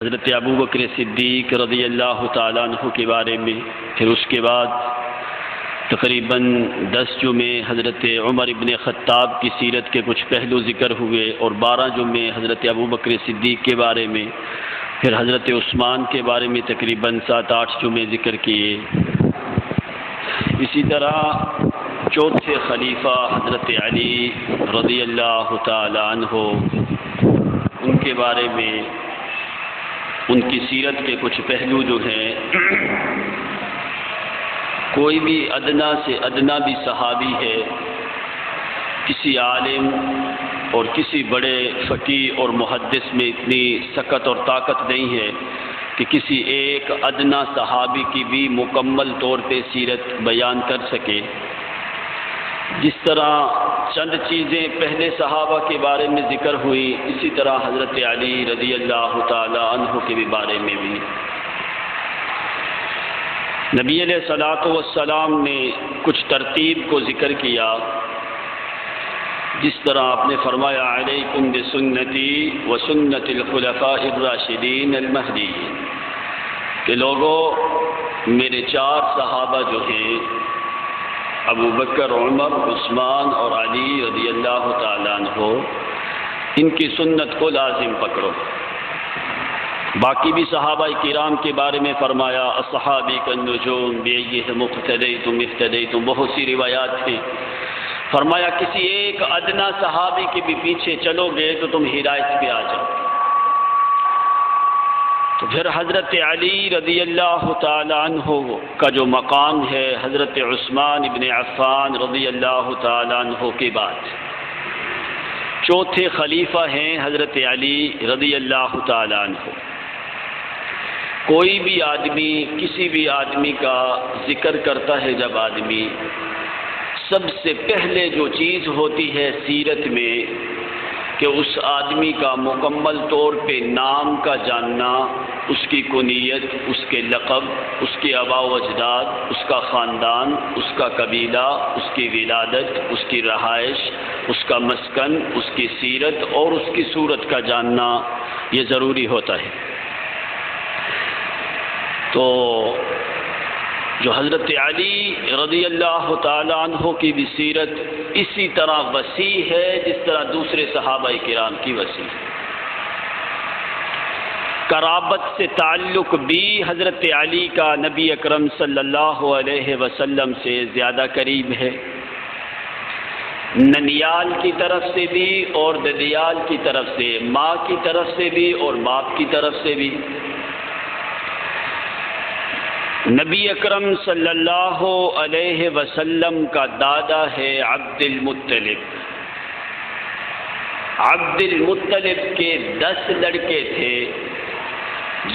حضرت ابو بکر صدیق رضی اللہ تعالیٰ عنہ کے بارے میں، پھر اس کے بعد تقریباً 10 جمعے حضرت عمر ابن خطاب کی سیرت کے کچھ پہلو ذکر ہوئے، اور 12 جمعے حضرت ابو بکر صدیق کے بارے میں، پھر حضرت عثمان کے بارے میں تقریباً 7-8 جمعے ذکر کیے۔ اسی طرح چوتھے خلیفہ حضرت علی رضی اللہ تعالیٰ عنہ، ان کے بارے میں ان کی سیرت کے کچھ پہلو جو ہیں، کوئی بھی ادنا سے ادنا بھی صحابی ہے، کسی عالم اور کسی بڑے فقیہ اور محدث میں اتنی سکت اور طاقت نہیں ہے کہ کسی ایک ادنا صحابی کی بھی مکمل طور پہ سیرت بیان کر سکے۔ جس طرح چند چیزیں پہلے صحابہ کے بارے میں ذکر ہوئی، اسی طرح حضرت علی رضی اللہ تعالی عنہ کے بھی بارے میں بھی نبی علیہ الصلوۃ والسلام نے کچھ ترتیب کو ذکر کیا۔ جس طرح آپ نے فرمایا علیکم بسنتی وسنت الخلفاء الراشدین المہدیین، کہ لوگوں میرے 4 صحابہ جو ہیں ابو بکر، عمر، عثمان اور علی رضی اللہ تعالیٰ عنہ، ان کی سنت کو لازم پکڑو۔ باقی بھی صحابہ کرام کے بارے میں فرمایا اصحابی کالنجوم بأیہم اقتدیتم اہتدیتم، بہت سی روایات ہیں۔ فرمایا کسی ایک ادنا صحابی کے بھی پیچھے چلو گے تو تم ہدایت پہ آ جاؤ۔ تو پھر حضرت علی رضی اللہ تعالی عنہ کا جو مقام ہے، حضرت عثمان ابن عفان رضی اللہ تعالی عنہ کے بعد چوتھے خلیفہ ہیں حضرت علی رضی اللہ تعالی عنہ۔ کوئی بھی آدمی کسی بھی آدمی کا ذکر کرتا ہے، جب آدمی سب سے پہلے جو چیز ہوتی ہے سیرت میں کہ اس آدمی کا مکمل طور پہ نام کا جاننا، اس کی کنیت، اس کے لقب، اس کے آباء و اجداد، اس کا خاندان، اس کا قبیلہ، اس کی ولادت، اس کی رہائش، اس کا مسکن، اس کی سیرت اور اس کی صورت کا جاننا یہ ضروری ہوتا ہے۔ تو جو حضرت علی رضی اللہ تعالی عنہ کی بھی سیرت اسی طرح وسیع ہے جس طرح دوسرے صحابہ کرام کی وسیع ہے۔ قرابت سے تعلق بھی حضرت علی کا نبی اکرم صلی اللہ علیہ وسلم سے زیادہ قریب ہے، ننیال کی طرف سے بھی اور ددیال کی طرف سے، ماں کی طرف سے بھی اور باپ کی طرف سے بھی۔ نبی اکرم صلی اللہ علیہ وسلم کا دادا ہے عبد المطلب۔ عبد المطلب کے 10 لڑکے تھے،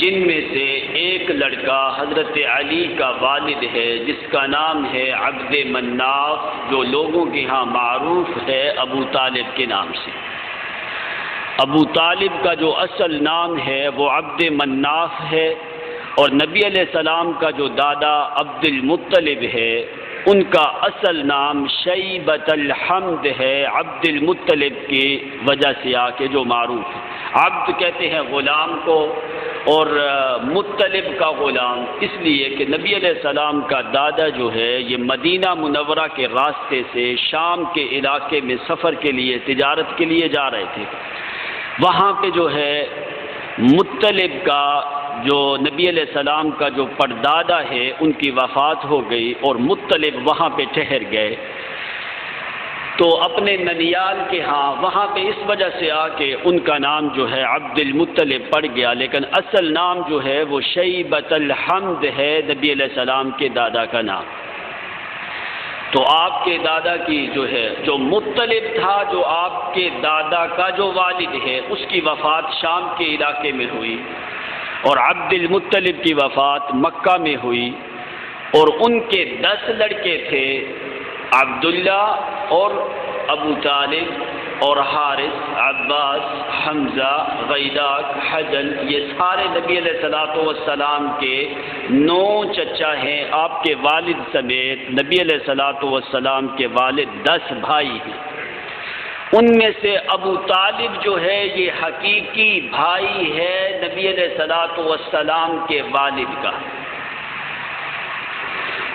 جن میں سے ایک لڑکا حضرت علی کا والد ہے، جس کا نام ہے عبد مناف، جو لوگوں کے ہاں معروف ہے ابو طالب کے نام سے۔ ابو طالب کا جو اصل نام ہے وہ عبد مناف ہے، اور نبی علیہ السلام کا جو دادا عبد المطلب ہے، ان کا اصل نام شیبۃ الحمد ہے، عبد المطلب کی وجہ سے آ کے جو معروف ہے۔ عبد کہتے ہیں غلام کو، اور مطلب کا غلام، اس لیے کہ نبی علیہ السلام کا دادا جو ہے یہ مدینہ منورہ کے راستے سے شام کے علاقے میں سفر کے لیے، تجارت کے لیے جا رہے تھے۔ وہاں پہ جو ہے مطلب کا جو نبی علیہ السلام کا جو پردادا ہے ان کی وفات ہو گئی، اور مطلب وہاں پہ ٹھہر گئے۔ تو اپنے ننیال کے ہاں وہاں پہ اس وجہ سے آ کے ان کا نام جو ہے عبد المطلب پڑ گیا، لیکن اصل نام جو ہے وہ شیبۃ الحمد ہے، نبی علیہ السلام کے دادا کا نام۔ تو آپ کے دادا کی جو ہے، جو مطلب تھا، جو آپ کے دادا کا جو والد ہے، اس کی وفات شام کے علاقے میں ہوئی، اور عبد المطلب کی وفات مکہ میں ہوئی، اور ان کے 10 لڑکے تھے، عبداللہ اور ابو طالب اور حارث، عباس، حمزہ، غیداق، حجل، یہ سارے نبی علیہ الصلوۃ والسلام کے 9 چچا ہیں۔ آپ کے والد سمیت نبی علیہ الصلوۃ والسلام کے والد 10 بھائی ہیں۔ ان میں سے ابو طالب جو ہے یہ حقیقی بھائی ہے نبی علیہ الصلوۃ والسلام کے والد کا۔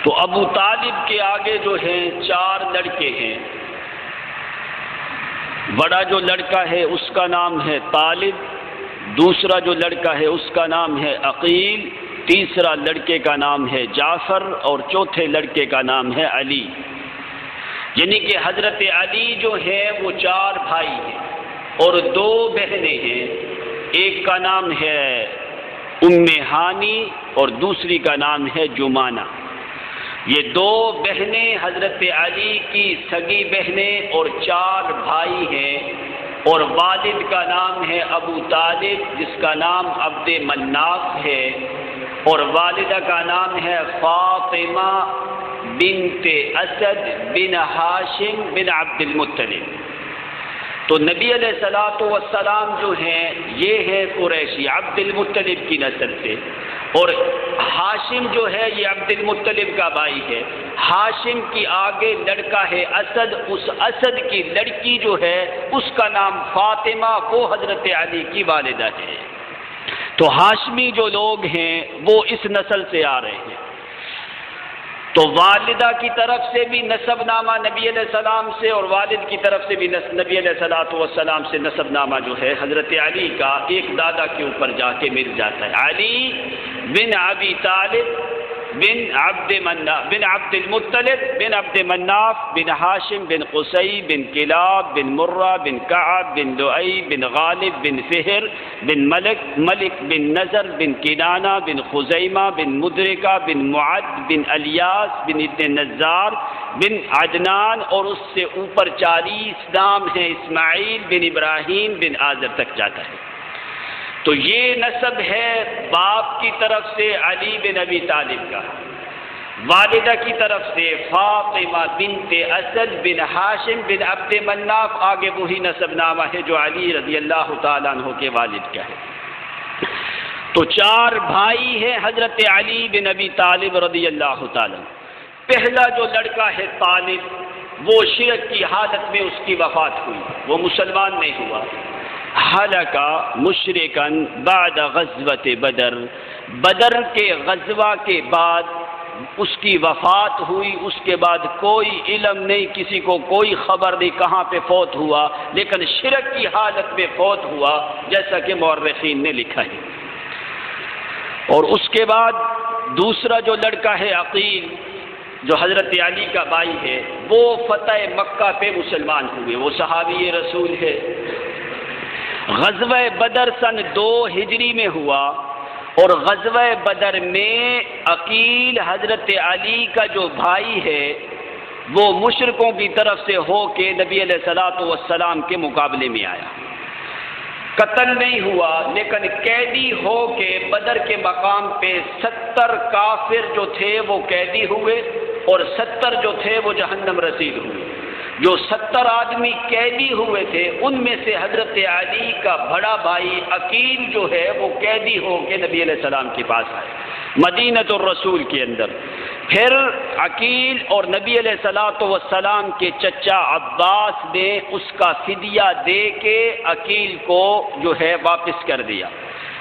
تو ابو طالب کے آگے جو ہیں 4 لڑکے ہیں۔ بڑا جو لڑکا ہے اس کا نام ہے طالب، دوسرا جو لڑکا ہے اس کا نام ہے عقیل، تیسرا لڑکے کا نام ہے جعفر، اور چوتھے لڑکے کا نام ہے علی۔ یعنی کہ حضرت علی جو ہے وہ 4 بھائی ہیں اور 2 بہنیں ہیں۔ ایک کا نام ہے ام ہانی اور دوسری کا نام ہے جمانہ۔ یہ 2 بہنیں حضرت علی کی سگی بہنیں اور 4 بھائی ہیں، اور والد کا نام ہے ابو طالب جس کا نام عبد مناف ہے، اور والدہ کا نام ہے فاطمہ بنت اسد بن ہاشم بن عبد المطلب۔ تو نبی علیہ الصلوۃ والسلام جو ہیں یہ ہے قریشی، عبد المطلب کی نسل سے، اور ہاشم جو ہے یہ عبد المطلب کا بھائی ہے۔ ہاشم کی آگے لڑکا ہے اسد، اس اسد کی لڑکی جو ہے اس کا نام فاطمہ، وہ حضرت علی کی والدہ ہے۔ تو ہاشمی جو لوگ ہیں وہ اس نسل سے آ رہے ہیں۔ تو والدہ کی طرف سے بھی نسب نامہ نبی علیہ السلام سے، اور والد کی طرف سے بھی نبی علیہ الصلوۃ والسلام سے نسب نامہ جو ہے حضرت علی کا ایک دادا کے اوپر جا کے مل جاتا ہے۔ علی بن ابی طالب بن عبد المطلب بن عبد مناف بن ہاشم بن قصی بن کلاب بن مرہ بن کعب بن لؤی بن غالب بن فہر بن ملک بن نذر بن کنانہ بن خزیمہ بن مدرکہ بن معد بن الیاس بن ابن نزار بن عدنان، اور اس سے اوپر 40 نام ہیں، اسماعیل بن ابراہیم بن آذر تک جاتا ہے۔ تو یہ نسب ہے باپ کی طرف سے علی بن ابی طالب کا، والدہ کی طرف سے فاطمہ بنت اسد بن ہاشم بن عبد مناف، آگے وہی نسب نامہ ہے جو علی رضی اللہ تعالیٰ عنہ کے والد کا ہے۔ تو 4 بھائی ہیں حضرت علی بن ابی طالب رضی اللہ تعالیٰ۔ پہلا جو لڑکا ہے طالب، وہ شرک کی حالت میں اس کی وفات ہوئی، وہ مسلمان نہیں ہوا۔ ہلاکا مشرکن بعد غزوۃ بدر، بدر کے غزوہ کے بعد اس کی وفات ہوئی۔ اس کے بعد کوئی علم نہیں، کسی کو کوئی خبر نہیں کہاں پہ فوت ہوا، لیکن شرک کی حالت میں فوت ہوا جیسا کہ مورخین نے لکھا ہے۔ اور اس کے بعد دوسرا جو لڑکا ہے عقیل، جو حضرت علی کا بھائی ہے، وہ فتح مکہ پہ مسلمان ہوئے، وہ صحابی رسول ہے۔ غزوہ بدر سن 2 ہجری میں ہوا، اور غزوہ بدر میں عقیل حضرت علی کا جو بھائی ہے وہ مشرکوں کی طرف سے ہو کے نبی علیہ الصلوۃ والسلام کے مقابلے میں آیا۔ قتل نہیں ہوا لیکن قیدی ہو کے بدر کے مقام پہ 70 کافر جو تھے وہ قیدی ہوئے، اور 70 جو تھے وہ جہنم رسید ہوئے۔ جو 70 آدمی قیدی ہوئے تھے ان میں سے حضرت علی کا بڑا بھائی عقیل جو ہے وہ قیدی ہو کے نبی علیہ السلام کے پاس آئے مدینۃ الرسول کے اندر۔ پھر عقیل اور نبی علیہ الصلوۃ والسلام کے چچا عباس نے اس کا فدیہ دے کے عقیل کو جو ہے واپس کر دیا۔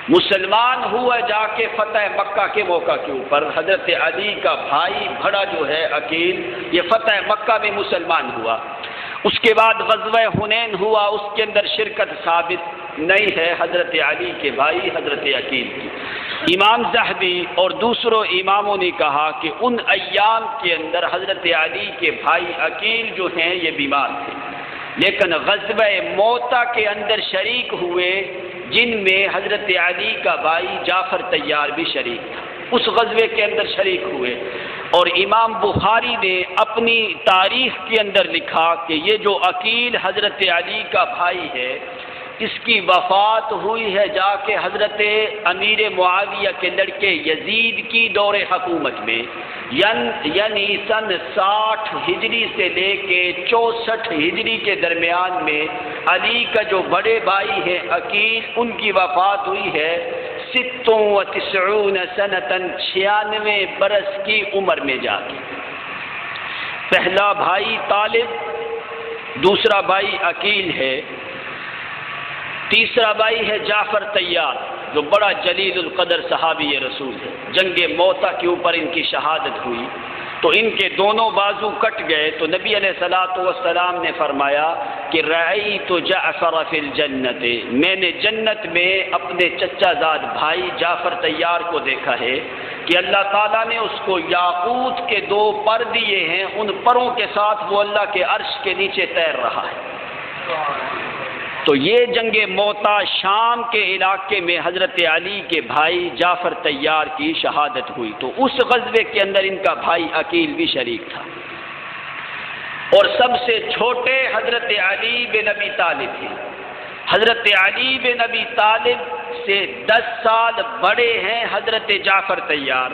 مسلمان ہوا جا کے فتح مکہ کے موقع کے اوپر، حضرت علی کا بھائی بڑا جو ہے عقیل یہ فتح مکہ میں مسلمان ہوا۔ اس کے بعد غزوہ حنین ہوا، اس کے اندر شرکت ثابت نہیں ہے حضرت علی کے بھائی حضرت عقیل کی۔ امام ذہبی اور دوسروں اماموں نے کہا کہ ان ایام کے اندر حضرت علی کے بھائی عقیل جو ہیں یہ بیمار تھے، لیکن غزوہ موتا کے اندر شریک ہوئے، جن میں حضرت علی کا بھائی جعفر طیار بھی شریک تھا، اس غزوے کے اندر شریک ہوئے۔ اور امام بخاری نے اپنی تاریخ کے اندر لکھا کہ یہ جو عقیل حضرت علی کا بھائی ہے اس کی وفات ہوئی ہے جا کے حضرت امیر معاویہ کے لڑکے یزید کی دور حکومت میں، یعنی سن 60 ہجری سے لے کے 64 ہجری کے درمیان میں علی کا جو بڑے بھائی ہیں عقیل، ان کی وفات ہوئی ہے 96 سنتاً 96 برس کی عمر میں جا کے۔ پہلا بھائی طالب، دوسرا بھائی عقیل ہے، تیسرا بھائی ہے جعفر طیار جو بڑا جلیل القدر صحابی رسول ہے، جنگ موتا کے اوپر ان کی شہادت ہوئی تو ان کے دونوں بازو کٹ گئے، تو نبی علیہ الصلوۃ والسلام نے فرمایا کہ رأیت جعفر فی الجنت، میں نے جنت میں اپنے چچا زاد بھائی جعفر طیار کو دیکھا ہے کہ اللہ تعالیٰ نے اس کو یاقوت کے 2 پر دیے ہیں، ان پروں کے ساتھ وہ اللہ کے عرش کے نیچے تیر رہا ہے۔ تو یہ جنگ موتا شام کے علاقے میں حضرت علی کے بھائی جعفر طیار کی شہادت ہوئی، تو اس غزوے کے اندر ان کا بھائی عقیل بھی شریک تھا، اور سب سے چھوٹے حضرت علی بن ابی طالب ہیں۔ حضرت علی بن ابی طالب سے 10 سال بڑے ہیں حضرت جعفر طیار،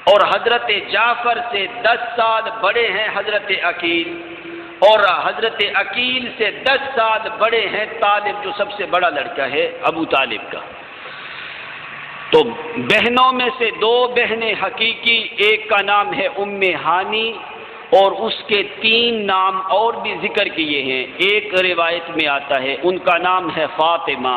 اور حضرت جعفر سے 10 سال بڑے ہیں حضرت عقیل، اور حضرت عقیل سے 10 سال بڑے ہیں طالب جو سب سے بڑا لڑکا ہے ابو طالب کا۔ تو بہنوں میں سے 2 بہنیں حقیقی، ایک کا نام ہے ام ہانی اور اس کے 3 نام اور بھی ذکر کیے ہیں۔ ایک روایت میں آتا ہے ان کا نام ہے فاطمہ،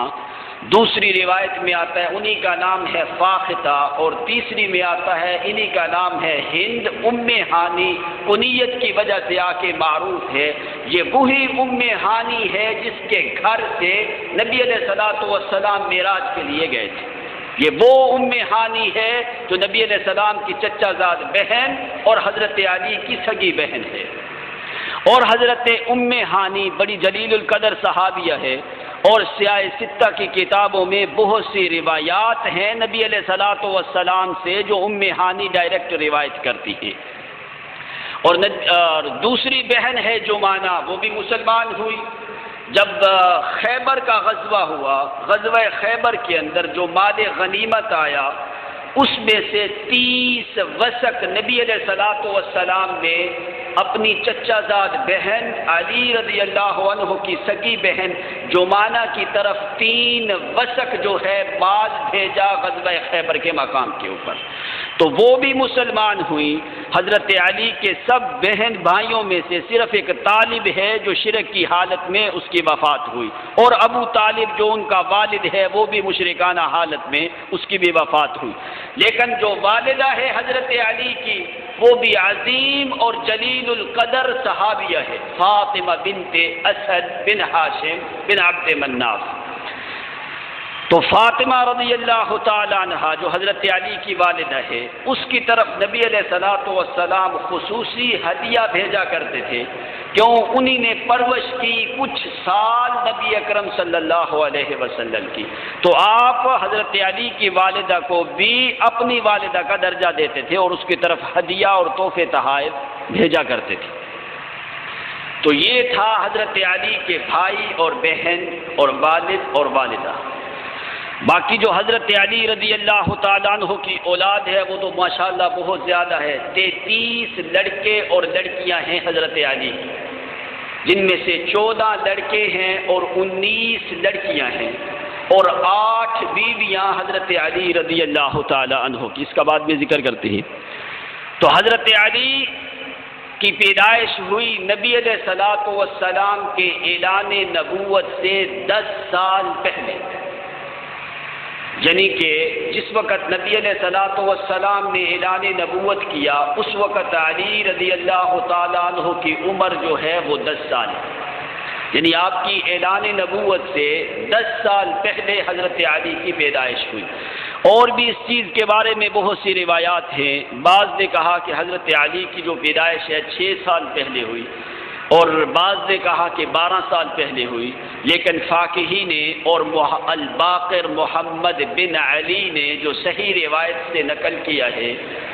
دوسری روایت میں آتا ہے انہی کا نام ہے فاختہ، اور تیسری میں آتا ہے انہی کا نام ہے ہند۔ ام ہانی کنیت کی وجہ سے آ کے معروف ہے، یہ وہی ام ہانی ہے جس کے گھر سے نبی علیہ الصلوۃ والسلام معراج کے لیے گئے تھے۔ یہ وہ ام ہانی ہے جو نبی علیہ السلام کی چچا زاد بہن اور حضرت علی کی سگی بہن ہے، اور حضرت ام ہانی بڑی جلیل القدر صحابیہ ہے، اور سیاہ ستہ کی کتابوں میں بہت سی روایات ہیں نبی علیہ الصلوۃ والسلام سے جو ام ہانی ڈائریکٹ روایت کرتی ہے۔ اور دوسری بہن ہے جمانہ، وہ بھی مسلمان ہوئی۔ جب خیبر کا غزوہ ہوا، غزوہ خیبر کے اندر جو مال غنیمت آیا اس میں سے 30 وسق نبی علیہ الصلوۃ والسلام نے اپنی چچا زاد بہن علی رضی اللہ عنہ کی سگی بہن جمانہ کی طرف 3 وسق جو ہے مال بھیجا غزوہ خیبر کے مقام کے اوپر، تو وہ بھی مسلمان ہوئی۔ حضرت علی کے سب بہن بھائیوں میں سے صرف ایک طالب ہے جو شرک کی حالت میں اس کی وفات ہوئی، اور ابو طالب جو ان کا والد ہے وہ بھی مشرکانہ حالت میں اس کی بھی وفات ہوئی، لیکن جو والدہ ہے حضرت علی کی وہ بھی عظیم اور جلیل القدر صحابیہ ہے، فاطمہ بنت اسد بن ہاشم بن عبد مناف۔ تو فاطمہ رضی اللہ تعالیٰ عنہا جو حضرت علی کی والدہ ہے اس کی طرف نبی علیہ الصلوۃ والسلام خصوصی ہدیہ بھیجا کرتے تھے، کیوں انہی نے پرورش کی کچھ سال نبی اکرم صلی اللہ علیہ وسلم کی، تو آپ حضرت علی کی والدہ کو بھی اپنی والدہ کا درجہ دیتے تھے اور اس کی طرف ہدیہ اور تحفے تحائف بھیجا کرتے تھے۔ تو یہ تھا حضرت علی کے بھائی اور بہن اور والد اور والدہ۔ باقی جو حضرت علی رضی اللہ تعالیٰ عنہ کی اولاد ہے وہ تو ماشاءاللہ بہت زیادہ ہے، 33 لڑکے اور لڑکیاں ہیں حضرت علی، جن میں سے 14 لڑکے ہیں اور 19 لڑکیاں ہیں، اور 8 بیویاں حضرت علی رضی اللہ تعالیٰ عنہ کی، اس کا بعد میں ذکر کرتے ہیں۔ تو حضرت علی کی پیدائش ہوئی نبی علیہ الصلوۃ والسلام کے اعلان نبوت سے 10 سال پہلے، یعنی کہ جس وقت نبی علیہ الصلوۃ والسلام نے اعلان نبوت کیا اس وقت علی رضی اللہ تعالیٰ عنہ کی عمر جو ہے وہ 10 سال ہے، یعنی آپ کی اعلان نبوت سے 10 سال پہلے حضرت علی کی پیدائش ہوئی۔ اور بھی اس چیز کے بارے میں بہت سی روایات ہیں، بعض نے کہا کہ حضرت علی کی جو پیدائش ہے 6 سال پہلے ہوئی، اور بعض نے کہا کہ 12 سال پہلے ہوئی، لیکن فاقہی نے اور الباقر محمد بن علی نے جو صحیح روایت سے نقل کیا ہے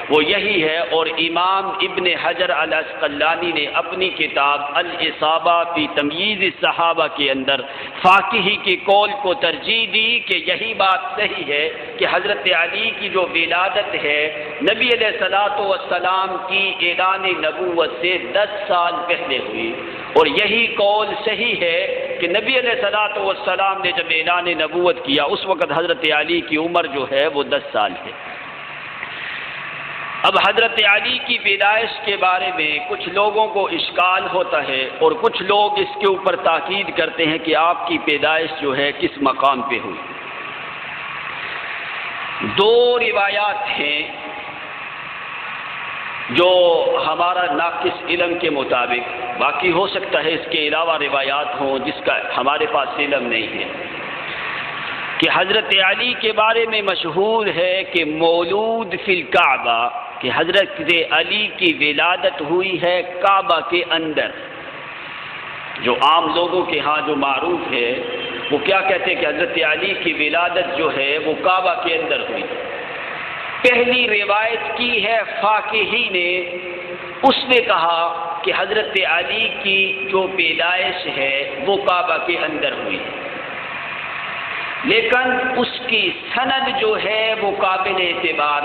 وہ یہی ہے، اور امام ابن حجر العسقلانی نے اپنی کتاب الاصابہ فی تمییز الصحابہ کے اندر فاقہی کے قول کو ترجیح دی کہ یہی بات صحیح ہے کہ حضرت علی کی جو ولادت ہے نبی علیہ الصلوۃ والسلام کی اعلان نبوت سے 10 سال پہلے ہوئی، اور یہی قول صحیح ہے کہ نبی علیہ الصلوۃ والسلام نے جب اعلان نبوت کیا اس وقت حضرت علی کی عمر جو ہے وہ 10 سال ہے۔ اب حضرت علی کی پیدائش کے بارے میں کچھ لوگوں کو اشکال ہوتا ہے اور کچھ لوگ اس کے اوپر تاکید کرتے ہیں کہ آپ کی پیدائش جو ہے کس مقام پہ ہوئی۔ دو روایات ہیں جو ہمارا ناقص علم کے مطابق، باقی ہو سکتا ہے اس کے علاوہ روایات ہوں جس کا ہمارے پاس علم نہیں ہے، کہ حضرت علی کے بارے میں مشہور ہے کہ مولود فی الکعبہ، کہ حضرت علی کی ولادت ہوئی ہے کعبہ کے اندر۔ جو عام لوگوں کے ہاں جو معروف ہے وہ کیا کہتے ہیں کہ حضرت علی کی ولادت جو ہے وہ کعبہ کے اندر ہوئی۔ پہلی روایت کی ہے فاقہی نے، اس نے کہا کہ حضرت علی کی جو پیدائش ہے وہ کعبہ کے اندر ہوئی، لیکن اس کی سند جو ہے وہ قابل اعتبار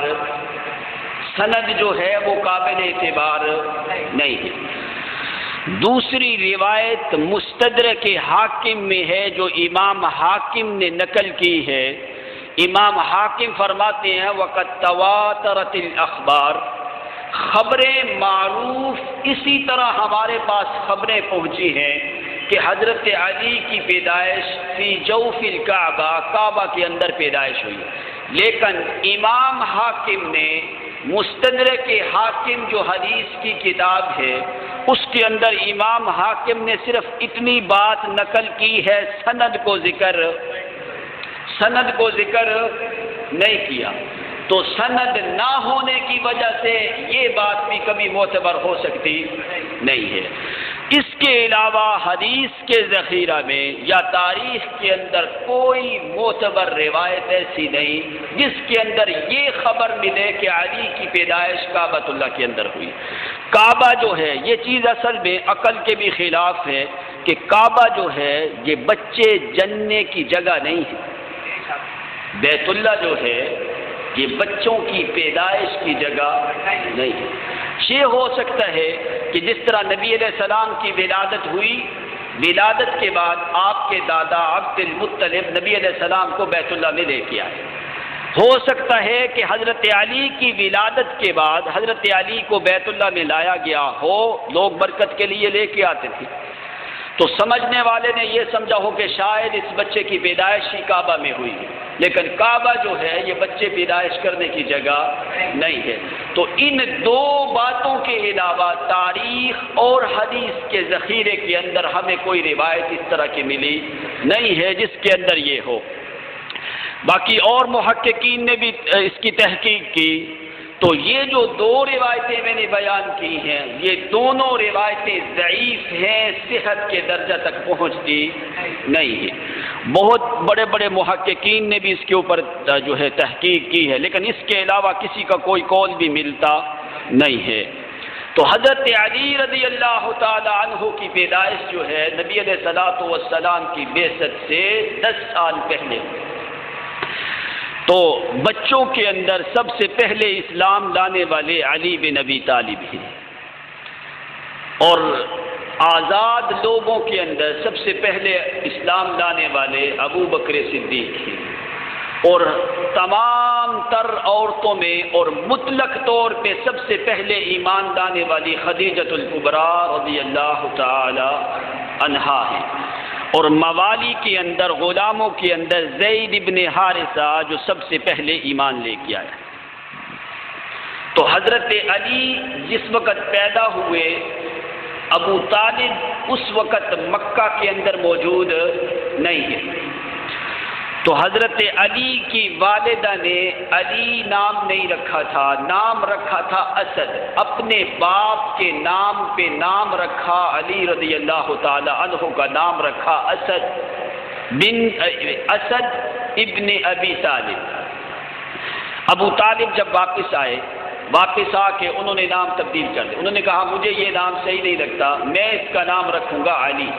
نہیں ہے۔ دوسری روایت مستدرک حاکم میں ہے جو امام حاکم نے نقل کی ہے۔ امام حاکم فرماتے ہیں وقد تواترت الاخبار، خبریں معروف اسی طرح ہمارے پاس خبریں پہنچی ہیں کہ حضرت علی کی پیدائش فی جوف الکعبہ، کعبہ کے اندر پیدائش ہوئی، لیکن امام حاکم نے مستدرک حاکم جو حدیث کی کتاب ہے اس کے اندر امام حاکم نے صرف اتنی بات نقل کی ہے، سند کو ذکر نہیں کیا۔ تو سند نہ ہونے کی وجہ سے یہ بات بھی کبھی معتبر ہو سکتی نہیں ہے۔ اس کے علاوہ حدیث کے ذخیرہ میں یا تاریخ کے اندر کوئی معتبر روایت ایسی نہیں جس کے اندر یہ خبر ملے کہ علی کی پیدائش کعبۃ اللہ کے اندر ہوئی۔ کعبہ جو ہے یہ چیز اصل میں عقل کے بھی خلاف ہے کہ کعبہ جو ہے یہ بچے جننے کی جگہ نہیں ہے۔ بیت اللہ جو ہے یہ بچوں کی پیدائش کی جگہ نہیں ہے۔ یہ ہو سکتا ہے کہ جس طرح نبی علیہ السلام کی ولادت ہوئی، ولادت کے بعد آپ کے دادا عبد المطلب نبی علیہ السلام کو بیت اللہ میں لے کے آئے۔ ہو سکتا ہے کہ حضرت علی کی ولادت کے بعد حضرت علی کو بیت اللہ میں لایا گیا ہو، لوگ برکت کے لیے لے کے آتے تھے، تو سمجھنے والے نے یہ سمجھا ہو کہ شاید اس بچے کی پیدائش ہی کعبہ میں ہوئی ہے، لیکن کعبہ جو ہے یہ بچے پیدائش کرنے کی جگہ نہیں ہے۔ تو ان دو باتوں کے علاوہ تاریخ اور حدیث کے ذخیرے کے اندر ہمیں کوئی روایت اس طرح کی ملی نہیں ہے جس کے اندر یہ ہو۔ باقی اور محققین نے بھی اس کی تحقیق کی، تو یہ جو دو روایتیں میں نے بیان کی ہیں یہ دونوں روایتیں ضعیف ہیں، صحت کے درجہ تک پہنچتی نہیں ہے۔ بہت بڑے بڑے محققین نے بھی اس کے اوپر جو ہے تحقیق کی ہے، لیکن اس کے علاوہ کسی کا کوئی قول بھی ملتا نہیں ہے۔ تو حضرت علی رضی اللہ تعالی عنہ کی پیدائش جو ہے نبی علیہ الصلوۃ والسلام کی بعثت سے 10 سال پہلے، تو بچوں کے اندر سب سے پہلے اسلام لانے والے علی بن ابی طالب ہیں، اور آزاد لوگوں کے اندر سب سے پہلے اسلام لانے والے ابو بکر صدیق ہیں، اور تمام تر عورتوں میں اور مطلق طور پہ سب سے پہلے ایمان لانے والی خدیجۃ الکبریٰ رضی اللہ تعالی عنہا ہے، اور موالی کے اندر غلاموں کے اندر زید ابن حارثہ جو سب سے پہلے ایمان لے کے آیا۔ تو حضرت علی جس وقت پیدا ہوئے، ابو طالب اس وقت مکہ کے اندر موجود نہیں ہے، تو حضرت علی کی والدہ نے علی نام نہیں رکھا تھا، نام رکھا تھا اسد، اپنے باپ کے نام پہ نام رکھا، علی رضی اللہ تعالی عنہ کا نام رکھا اسد ابن ابی طالب۔ ابو طالب جب واپس آئے، واپس آ کے انہوں نے نام تبدیل کر دیا، انہوں نے کہا مجھے یہ نام صحیح نہیں لگتا، میں اس کا نام رکھوں گا علی۔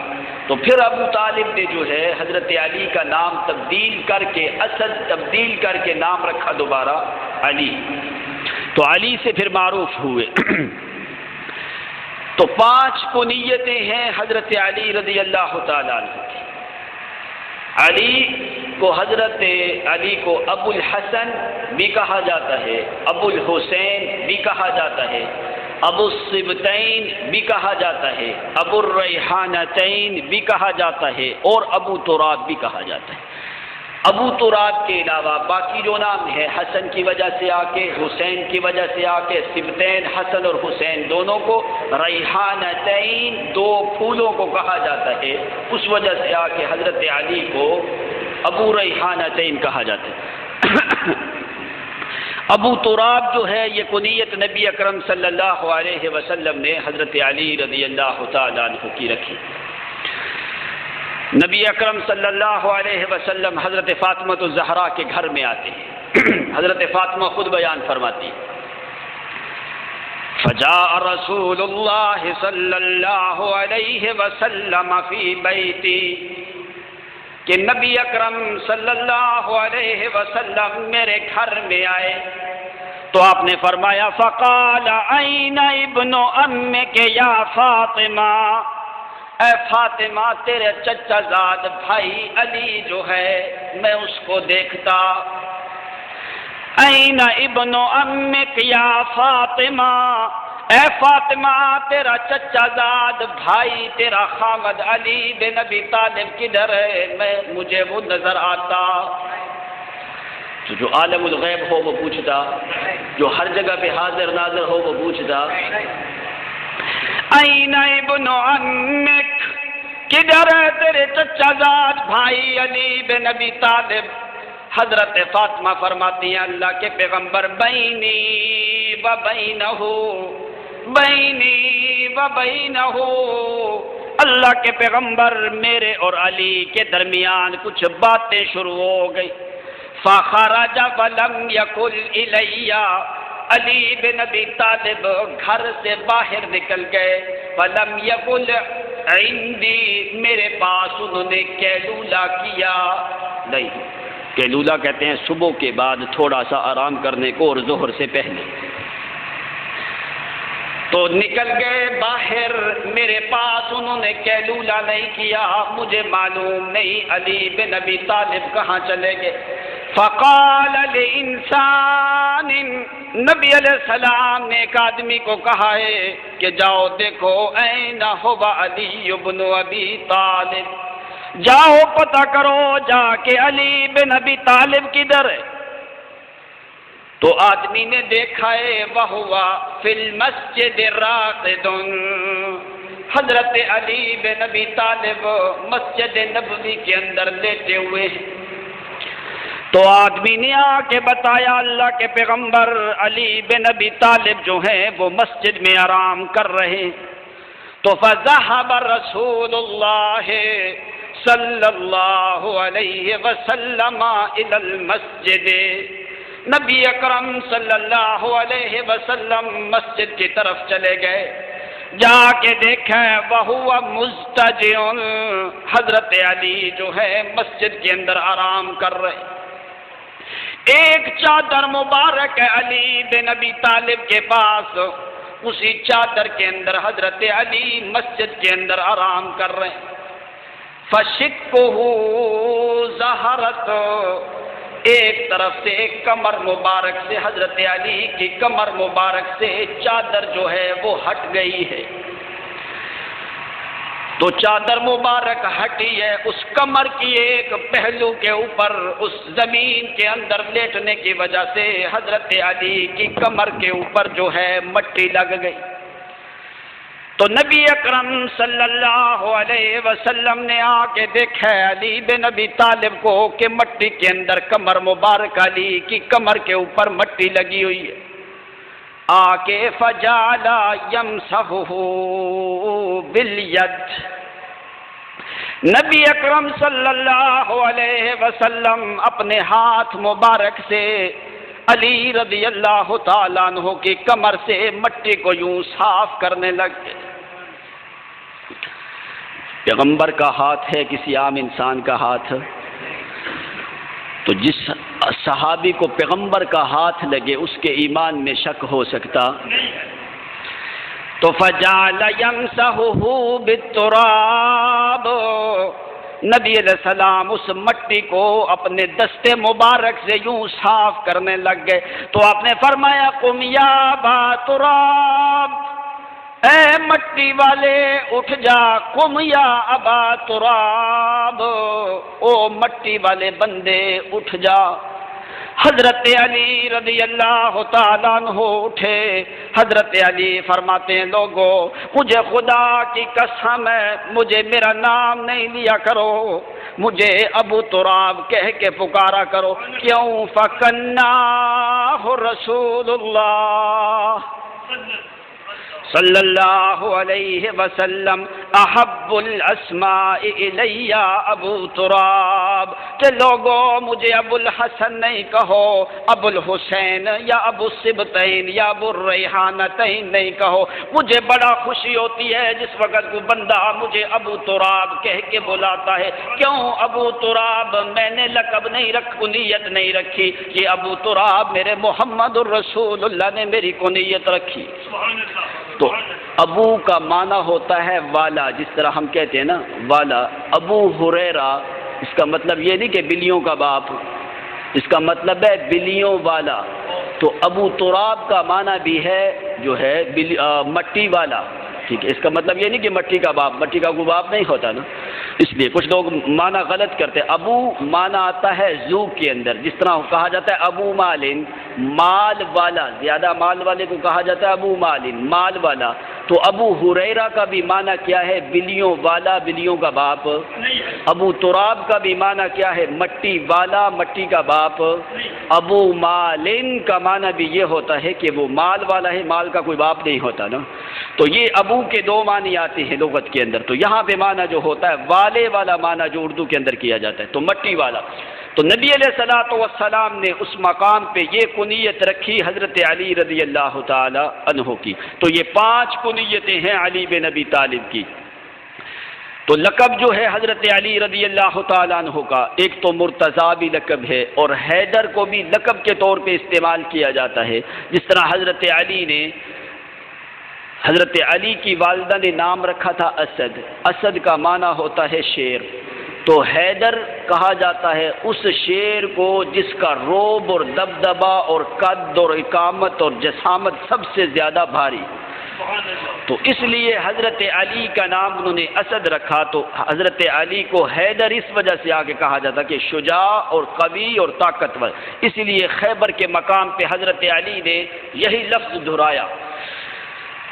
تو پھر ابو طالب نے جو ہے حضرت علی کا نام تبدیل کر کے اسد تبدیل کر کے نام رکھا دوبارہ علی، تو علی سے پھر معروف ہوئے۔ تو 5 کنیتیں ہیں حضرت علی رضی اللہ تعالیٰ عنہ کی۔ علی کو حضرت علی کو ابو الحسن بھی کہا جاتا ہے، ابو الحسین بھی کہا جاتا ہے، ابو الصبتین بھی کہا جاتا ہے، ابو الریحانتین بھی کہا جاتا ہے، اور ابو تراب بھی کہا جاتا ہے۔ ابو تراب کے علاوہ باقی جو نام ہے، حسن کی وجہ سے آ کے، حسین کی وجہ سے آ کے، صبتین حسن اور حسین دونوں کو، ریحانتین دو پھولوں کو کہا جاتا ہے، اس وجہ سے آ کے حضرت علی کو ابو ریحانتین کہا جاتا ہے۔ ابو تراب جو ہے یہ کنیت نبی اکرم صلی اللہ علیہ وسلم نے حضرت علی رضی اللہ تعالیٰ عنہ کی رکھی۔ نبی اکرم صلی اللہ علیہ وسلم حضرت فاطمہ الزہرا کے گھر میں آتے ہیں۔ حضرت فاطمہ خود بیان فرماتی ہیں، فجاء رسول اللہ صلی اللہ علیہ وسلم فی بیتی، کہ نبی اکرم صلی اللہ علیہ وسلم میرے گھر میں آئے تو آپ نے فرمایا فقال این ابن امک یا فاطمہ، اے فاطمہ تیرے چچا زاد بھائی علی جو ہے میں اس کو دیکھتا۔ این ابن امک یا فاطمہ، اے فاطمہ تیرا چچا زاد بھائی تیرا خامد علی بن ابی طالب کدھر ہے؟ مجھے وہ نظر آتا۔ تو جو عالم الغیب ہو وہ پوچھتا، جو ہر جگہ پہ حاضر ناظر ہو وہ پوچھتا، این ابن عمک، کدھر ہے تیرے چچا زاد بھائی علی بن ابی طالب؟ حضرت فاطمہ فرماتی ہیں اللہ کے پیغمبر بینی و بینہ، بینی و بینہ، اللہ کے پیغمبر میرے اور علی کے درمیان کچھ باتیں شروع ہو گئی۔ فخرج ولم یقل الی، علی بن ابی طالب گھر سے باہر نکل گئے، ولم یقل عندی، میرے پاس انہوں نے قیلولہ کیا نہیں۔ قیلولہ کہتے ہیں صبح کے بعد تھوڑا سا آرام کرنے کو اور ظہر سے پہلے۔ تو نکل گئے باہر، میرے پاس انہوں نے قیلولہ نہیں کیا، مجھے معلوم نہیں علی بن ابی طالب کہاں چلے گئے۔ فقال لانسان، نبی علیہ السلام نے ایک آدمی کو کہا ہے کہ جاؤ دیکھو این هو علی بن ابی طالب، جاؤ پتہ کرو جا کے علی بن ابی طالب کدھر ہے۔ تو آدمی نے دیکھا ہے وہوا فی المسجد راقد، حضرت علی بن ابی طالب مسجد نبوی کے اندر لیٹے ہوئے ہیں۔ تو آدمی نے آ کے بتایا اللہ کے پیغمبر علی بن ابی طالب جو ہیں وہ مسجد میں آرام کر رہے ہیں۔ تو فذهب رسول اللہ صلی اللہ علیہ وسلم الی المسجد، نبی اکرم صلی اللہ علیہ وسلم مسجد کی طرف چلے گئے، جا کے دیکھا وہو مضطجع، حضرت علی جو ہے مسجد کے اندر آرام کر رہے۔ ایک چادر مبارک ہے علی بن ابی طالب کے پاس، اسی چادر کے اندر حضرت علی مسجد کے اندر آرام کر رہے ہیں۔ فشقہ ظہرت، ایک طرف سے ایک کمر مبارک سے حضرت علی کی کمر مبارک سے چادر جو ہے وہ ہٹ گئی ہے۔ تو چادر مبارک ہٹی ہے، اس کمر کی ایک پہلو کے اوپر اس زمین کے اندر لیٹنے کی وجہ سے حضرت علی کی کمر کے اوپر جو ہے مٹی لگ گئی۔ تو نبی اکرم صلی اللہ علیہ وسلم نے آ کے دیکھا علی بن ابی طالب کو کہ مٹی کے اندر کمر مبارک علی کی کمر کے اوپر مٹی لگی ہوئی ہے۔ آ کے فجعل یمسحہ بالید، نبی اکرم صلی اللہ علیہ وسلم اپنے ہاتھ مبارک سے علی رضی اللہ تعالیٰ عنہ کی کمر سے مٹی کو یوں صاف کرنے لگے۔ پیغمبر کا ہاتھ ہے کسی عام انسان کا ہاتھ؟ تو جس صحابی کو پیغمبر کا ہاتھ لگے اس کے ایمان میں شک ہو سکتا؟ تو فجعل یمسحہ بالتراب، نبی علیہ السلام اس مٹی کو اپنے دستے مبارک سے یوں صاف کرنے لگ گئے تو آپ نے فرمایا قم یا ابا تراب، اے مٹی والے اٹھ جا، قم یا ابا تراب، او مٹی والے بندے اٹھ جا۔ حضرت علی رضی اللہ تعالیٰ عنہ اٹھے۔ حضرت علی فرماتے ہیں لوگو مجھے خدا کی قسم ہے مجھے میرا نام نہیں لیا کرو، مجھے ابو تراب کہہ کے پکارا کرو۔ کیوں؟ فَكَنَّاهُ رسول اللہ صلی اللہ علیہ وسلم احب الاسماء الی ابو تراب، کہ لوگوں مجھے ابو الحسن نہیں کہو، ابو الحسین یا ابو السبتین یا ابو الریحانتین نہیں کہو، مجھے بڑا خوشی ہوتی ہے جس وقت کو بندہ مجھے ابو تراب کہہ کے بلاتا ہے۔ کیوں ابو تراب؟ میں نے لقب نہیں کنیت نہیں رکھی، یہ ابو تراب میرے محمد الرسول اللہ نے میری کنیت رکھی۔ تو ابو کا معنی ہوتا ہے والا، جس طرح ہم کہتے ہیں نا والا۔ ابو ہریرہ اس کا مطلب یہ نہیں کہ بلیوں کا باپ، اس کا مطلب ہے بلیوں والا۔ تو ابو تراب کا معنی بھی ہے جو ہے مٹی والا، ٹھیک ہے۔ اس کا مطلب یہ نہیں کہ مٹی کا باپ، مٹی کا کوئی باپ نہیں ہوتا نا، اس لیے کچھ لوگ معنی غلط کرتے ہیں۔ ابو معنی آتا ہے زو کے اندر، جس طرح کہا جاتا ہے ابو مالن، مال والا، زیادہ مال والے کو کہا جاتا ہے ابو مالن، مال والا۔ تو ابو ہریرہ کا بھی معنی کیا ہے؟ بلیوں والا، بلیوں کا باپ۔ ابو تراب کا بھی معنی کیا ہے؟ مٹی والا، مٹی کا باپ۔ ابو مالن کا معنی بھی یہ ہوتا ہے کہ وہ مال والا ہے، مال کا کوئی باپ نہیں ہوتا نا۔ تو یہ ابو کے دو معنی آتے ہیں لغت کے اندر۔ تو یہاں پہ معنی جو ہوتا ہے والے والا معنی جو اردو کے اندر کیا جاتا ہے، تو مٹی والا۔ تو نبی علیہ الصلوۃ والسلام نے اس مقام پہ یہ کنیت رکھی حضرت علی رضی اللہ تعالی عنہ کی۔ تو یہ 5 کنیتیں ہیں علی بن ابی طالب کی۔ تو لقب جو ہے حضرت علی رضی اللہ تعالیٰ عنہ کا، ایک تو مرتضیٰ بھی لقب ہے، اور حیدر کو بھی لقب کے طور پہ استعمال کیا جاتا ہے۔ جس طرح حضرت علی کی والدہ نے نام رکھا تھا اسد، اسد کا معنی ہوتا ہے شیر۔ تو حیدر کہا جاتا ہے اس شیر کو جس کا روب اور دبدبا اور قد اور اقامت اور جسامت سب سے زیادہ بھاری۔ تو اس لیے حضرت علی کا نام انہوں نے اسد رکھا۔ تو حضرت علی کو حیدر اس وجہ سے آگے کہا جاتا کہ شجاع اور قوی اور طاقتور، اس لیے خیبر کے مقام پہ حضرت علی نے یہی لفظ دہرایا۔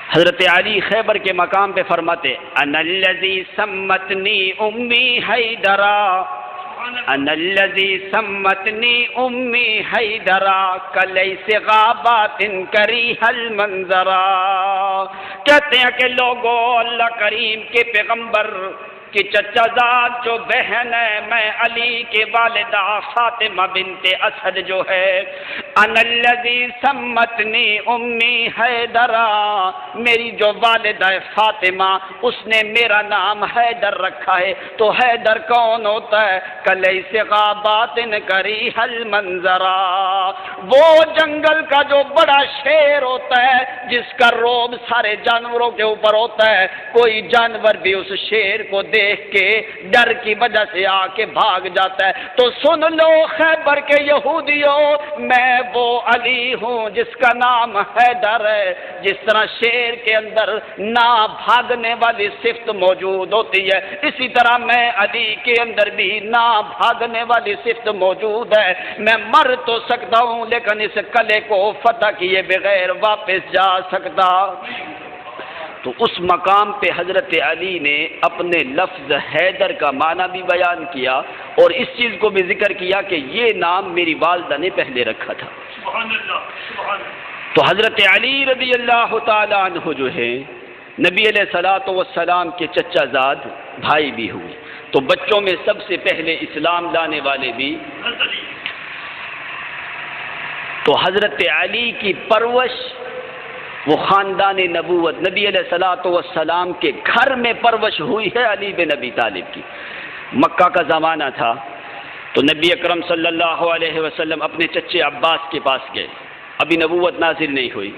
حضرت علی خیبر کے مقام پہ فرماتے انا الذی سمتنی امی حیدرا، انا الذی سمتنی امی حیدرا کلیس غابات کریہ المنظرا۔ کہتے ہیں کہ لوگوں اللہ کریم کے پیغمبر کہ چچا زاد جو بہن ہے، میں علی کے والدہ فاطمہ بنت اسد جو ہے، انا الذی سمتنی امی حیدرا، میری جو والدہ فاطمہ اس نے میرا نام حیدر رکھا ہے۔ تو حیدر کون ہوتا ہے؟ کلیس غابات کریہ المنظرا، وہ جنگل کا جو بڑا شیر ہوتا ہے جس کا روب سارے جانوروں کے اوپر ہوتا ہے، کوئی جانور بھی اس شیر کو دیکھ کے ڈر کی وجہ سے آ کے بھاگ جاتا ہے۔ تو سن لو خیبر کے یہودیوں، میں وہ علی ہوں جس کا نام حیدر ہے۔ جس طرح شیر کے اندر نہ بھاگنے والی صفت موجود ہوتی ہے، اسی طرح میں علی کے اندر بھی نہ بھاگنے والی صفت موجود ہے۔ میں مر تو سکتا ہوں لیکن اس قلعے کو فتح کیے بغیر واپس جا سکتا۔ تو اس مقام پہ حضرت علی نے اپنے لفظ حیدر کا معنی بھی بیان کیا اور اس چیز کو بھی ذکر کیا کہ یہ نام میری والدہ نے پہلے رکھا تھا۔ سبحان اللہ، سبحان اللہ۔ تو حضرت علی رضی اللہ تعالی عنہ جو ہے نبی علیہ الصلوۃ والسلام کے چچا زاد بھائی بھی ہوئے۔ تو بچوں میں سب سے پہلے اسلام لانے والے بھی۔ تو حضرت علی کی پرورش وہ خاندان نبوت نبی علیہ الصلوۃ والسلام کے گھر میں پرورش ہوئی ہے علی بن ابی طالب کی۔ مکہ کا زمانہ تھا تو نبی اکرم صلی اللہ علیہ وسلم اپنے چچے عباس کے پاس گئے، ابھی نبوت نازل نہیں ہوئی۔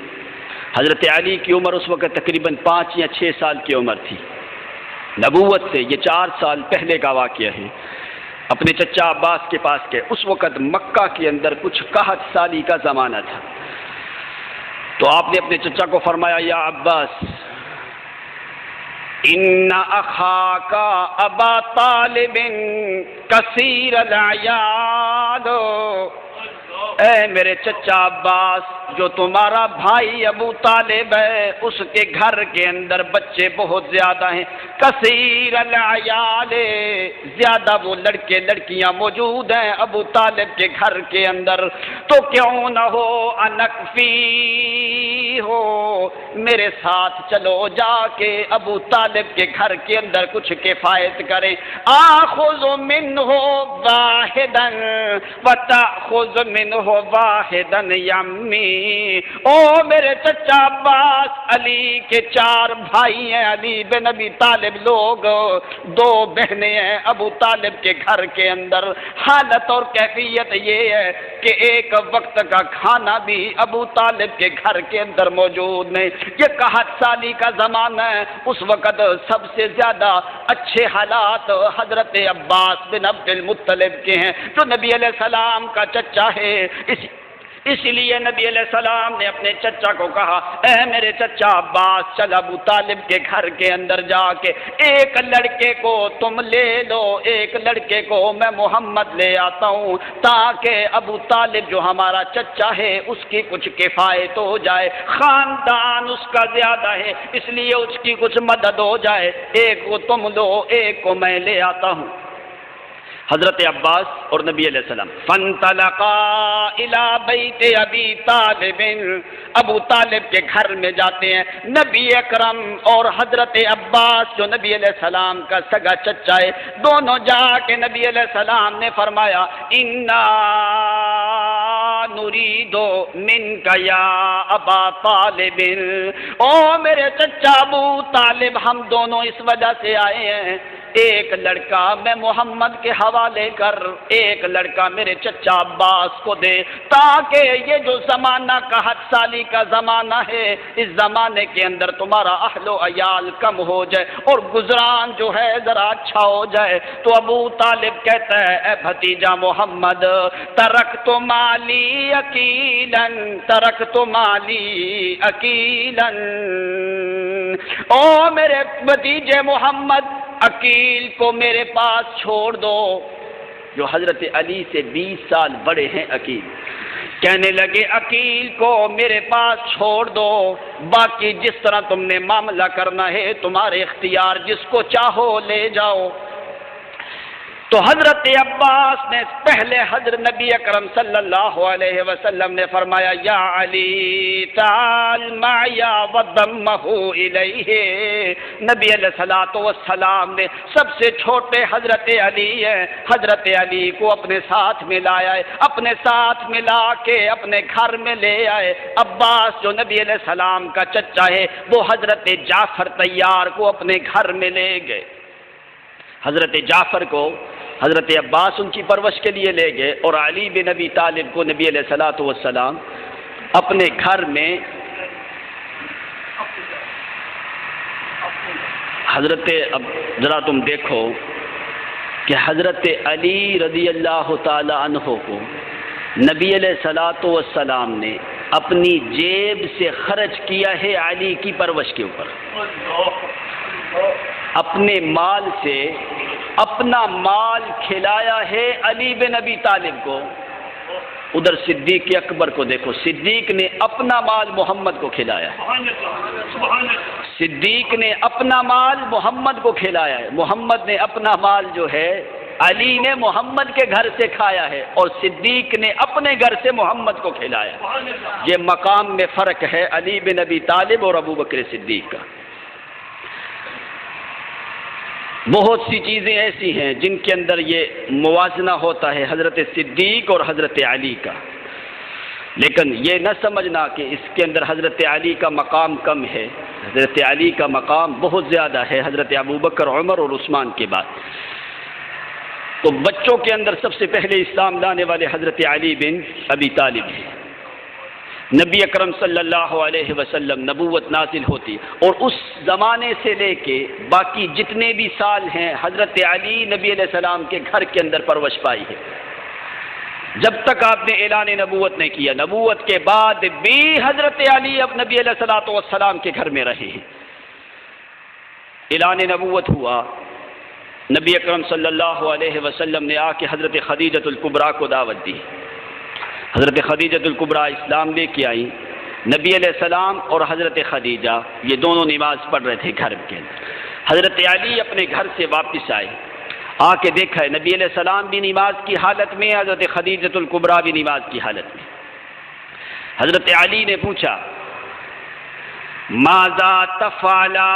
حضرت علی کی عمر اس وقت تقریباً 5 یا 6 سال کی عمر تھی۔ نبوت سے یہ 4 سال پہلے کا واقعہ ہے، اپنے چچا عباس کے پاس گئے۔ اس وقت مکہ کے اندر کچھ 61 سالی کا زمانہ تھا، تو آپ نے اپنے چچا کو فرمایا یا عباس ان اخاک ابا طالب کثیر العیال، اے میرے چچا عباس، جو تمہارا بھائی ابو طالب ہے اس کے گھر کے اندر بچے بہت زیادہ ہیں، کثیر العیال، زیادہ وہ لڑکے لڑکیاں موجود ہیں ابو طالب کے گھر کے اندر، تو کیوں نہ ہو انکفی ہو، میرے ساتھ چلو جا کے ابو طالب کے گھر کے اندر کچھ کفایت کریں، آخذ منہ واحدا وتأخذ منہ واحدا یمی، او میرے چچا عباس، علی کے 4 بھائی ہیں، علی بن ابی طالب لوگ، 2 بہنیں ہیں ابو طالب کے گھر کے اندر، حالت اور کیفیت یہ ہے کہ ایک وقت کا کھانا بھی ابو طالب کے گھر کے اندر موجود نہیں، یہ 61 سالی کا زمانہ ہے، اس وقت سب سے زیادہ اچھے حالات حضرت عباس بن عبد المطلب کے ہیں جو نبی علیہ السلام کا چچا ہے۔ اس لیے نبی علیہ السلام نے اپنے چچا کو کہا اے میرے چچا عباس، چل ابو طالب کے گھر کے اندر جا کے ایک لڑکے کو تم لے لو، ایک لڑکے کو میں محمد لے آتا ہوں، تاکہ ابو طالب جو ہمارا چچا ہے اس کی کچھ کفایت ہو جائے، خاندان اس کا زیادہ ہے اس لیے اس کی کچھ مدد ہو جائے، ایک کو تم لو ایک کو میں لے آتا ہوں۔ حضرت عباس اور نبی علیہ السلام فانطلقا الی بیت ابی طالب، ابو طالب کے گھر میں جاتے ہیں، نبی اکرم اور حضرت عباس جو نبی علیہ السلام کا سگا چچا ہے، دونوں جا کے نبی علیہ السلام نے فرمایا انا نرید منک یا ابا طالب، او میرے چچا ابو طالب، ہم دونوں اس وجہ سے آئے ہیں، ایک لڑکا میں محمد کے حوالے کر، ایک لڑکا میرے چچا عباس کو دے، تاکہ یہ جو زمانہ 61 سالی کا زمانہ ہے اس زمانے کے اندر تمہارا اہل و عیال کم ہو جائے اور گزران جو ہے ذرا اچھا ہو جائے۔ تو ابو طالب کہتا ہے اے بھتیجا محمد، ترکت مالی اکیلا، ترکت مالی اکیلا، او میرے بھتیجے محمد، عقیل کو میرے پاس چھوڑ دو، جو حضرت علی سے 20 سال بڑے ہیں عقیل، کہنے لگے عقیل کو میرے پاس چھوڑ دو، باقی جس طرح تم نے معاملہ کرنا ہے تمہارے اختیار، جس کو چاہو لے جاؤ۔ تو حضرت عباس نے پہلے حضرت نبی اکرم صلی اللہ علیہ وسلم نے فرمایا یا علی تعال معی وضمہ الیہ، نبی علیہ السلام نے سب سے چھوٹے حضرت علی ہیں، حضرت علی کو اپنے ساتھ میں لایا ہے، اپنے ساتھ ملا کے اپنے گھر میں لے آئے۔ عباس جو نبی علیہ السلام کا چچا ہے وہ حضرت جعفر طیار کو اپنے گھر میں لے گئے، حضرت جعفر کو حضرت عباس ان کی پرورش کے لیے لے گئے اور علی بن ابی طالب کو نبی علیہ السلام اپنے گھر میں حضرت، اب ذرا تم دیکھو کہ حضرت علی رضی اللہ تعالی عنہ کو نبی علیہ السلام نے اپنی جیب سے خرچ کیا ہے علی کی پرورش کے اوپر، اپنے مال سے اپنا مال کھلایا ہے علی بن ابی طالب کو۔ ادھر صدیق اکبر کو دیکھو، صدیق نے اپنا مال محمد کو کھلایا ہے، صدیق نے اپنا مال محمد کو کھلایا ہے، محمد نے اپنا مال جو ہے علی نے محمد کے گھر سے کھایا ہے اور صدیق نے اپنے گھر سے محمد کو کھلایا ہے۔ یہ مقام میں فرق ہے علی بن ابی طالب اور ابو بکر صدیق کا۔ بہت سی چیزیں ایسی ہیں جن کے اندر یہ موازنہ ہوتا ہے حضرت صدیق اور حضرت علی کا، لیکن یہ نہ سمجھنا کہ اس کے اندر حضرت علی کا مقام کم ہے، حضرت علی کا مقام بہت زیادہ ہے حضرت ابوبکر، عمر اور عثمان کے بعد۔ تو بچوں کے اندر سب سے پہلے اسلام لانے والے حضرت علی بن ابی طالب ہیں، نبی اکرم صلی اللہ علیہ وسلم نبوت نازل ہوتی، اور اس زمانے سے لے کے باقی جتنے بھی سال ہیں حضرت علی نبی علیہ السلام کے گھر کے اندر پرورش پائی ہے، جب تک آپ نے اعلان نبوت نہیں کیا۔ نبوت کے بعد بھی حضرت علی اب نبی علیہ السلام کے گھر میں رہے ہیں۔ اعلان نبوت ہوا، نبی اکرم صلی اللہ علیہ وسلم نے آ کے حضرت خدیجہ الکبریٰ کو دعوت دی۔ حضرت خدیجہ الکبریٰ اسلام لے کے آئیں۔ نبی علیہ السلام اور حضرت خدیجہ یہ دونوں نماز پڑھ رہے تھے گھر کے اندر۔ حضرت علی اپنے گھر سے واپس آئے، آ کے دیکھا ہے نبی علیہ السلام بھی نماز کی حالت میں، حضرت خدیجہ الکبریٰ بھی نماز کی حالت میں۔ حضرت علی نے پوچھا ماذا تفعلا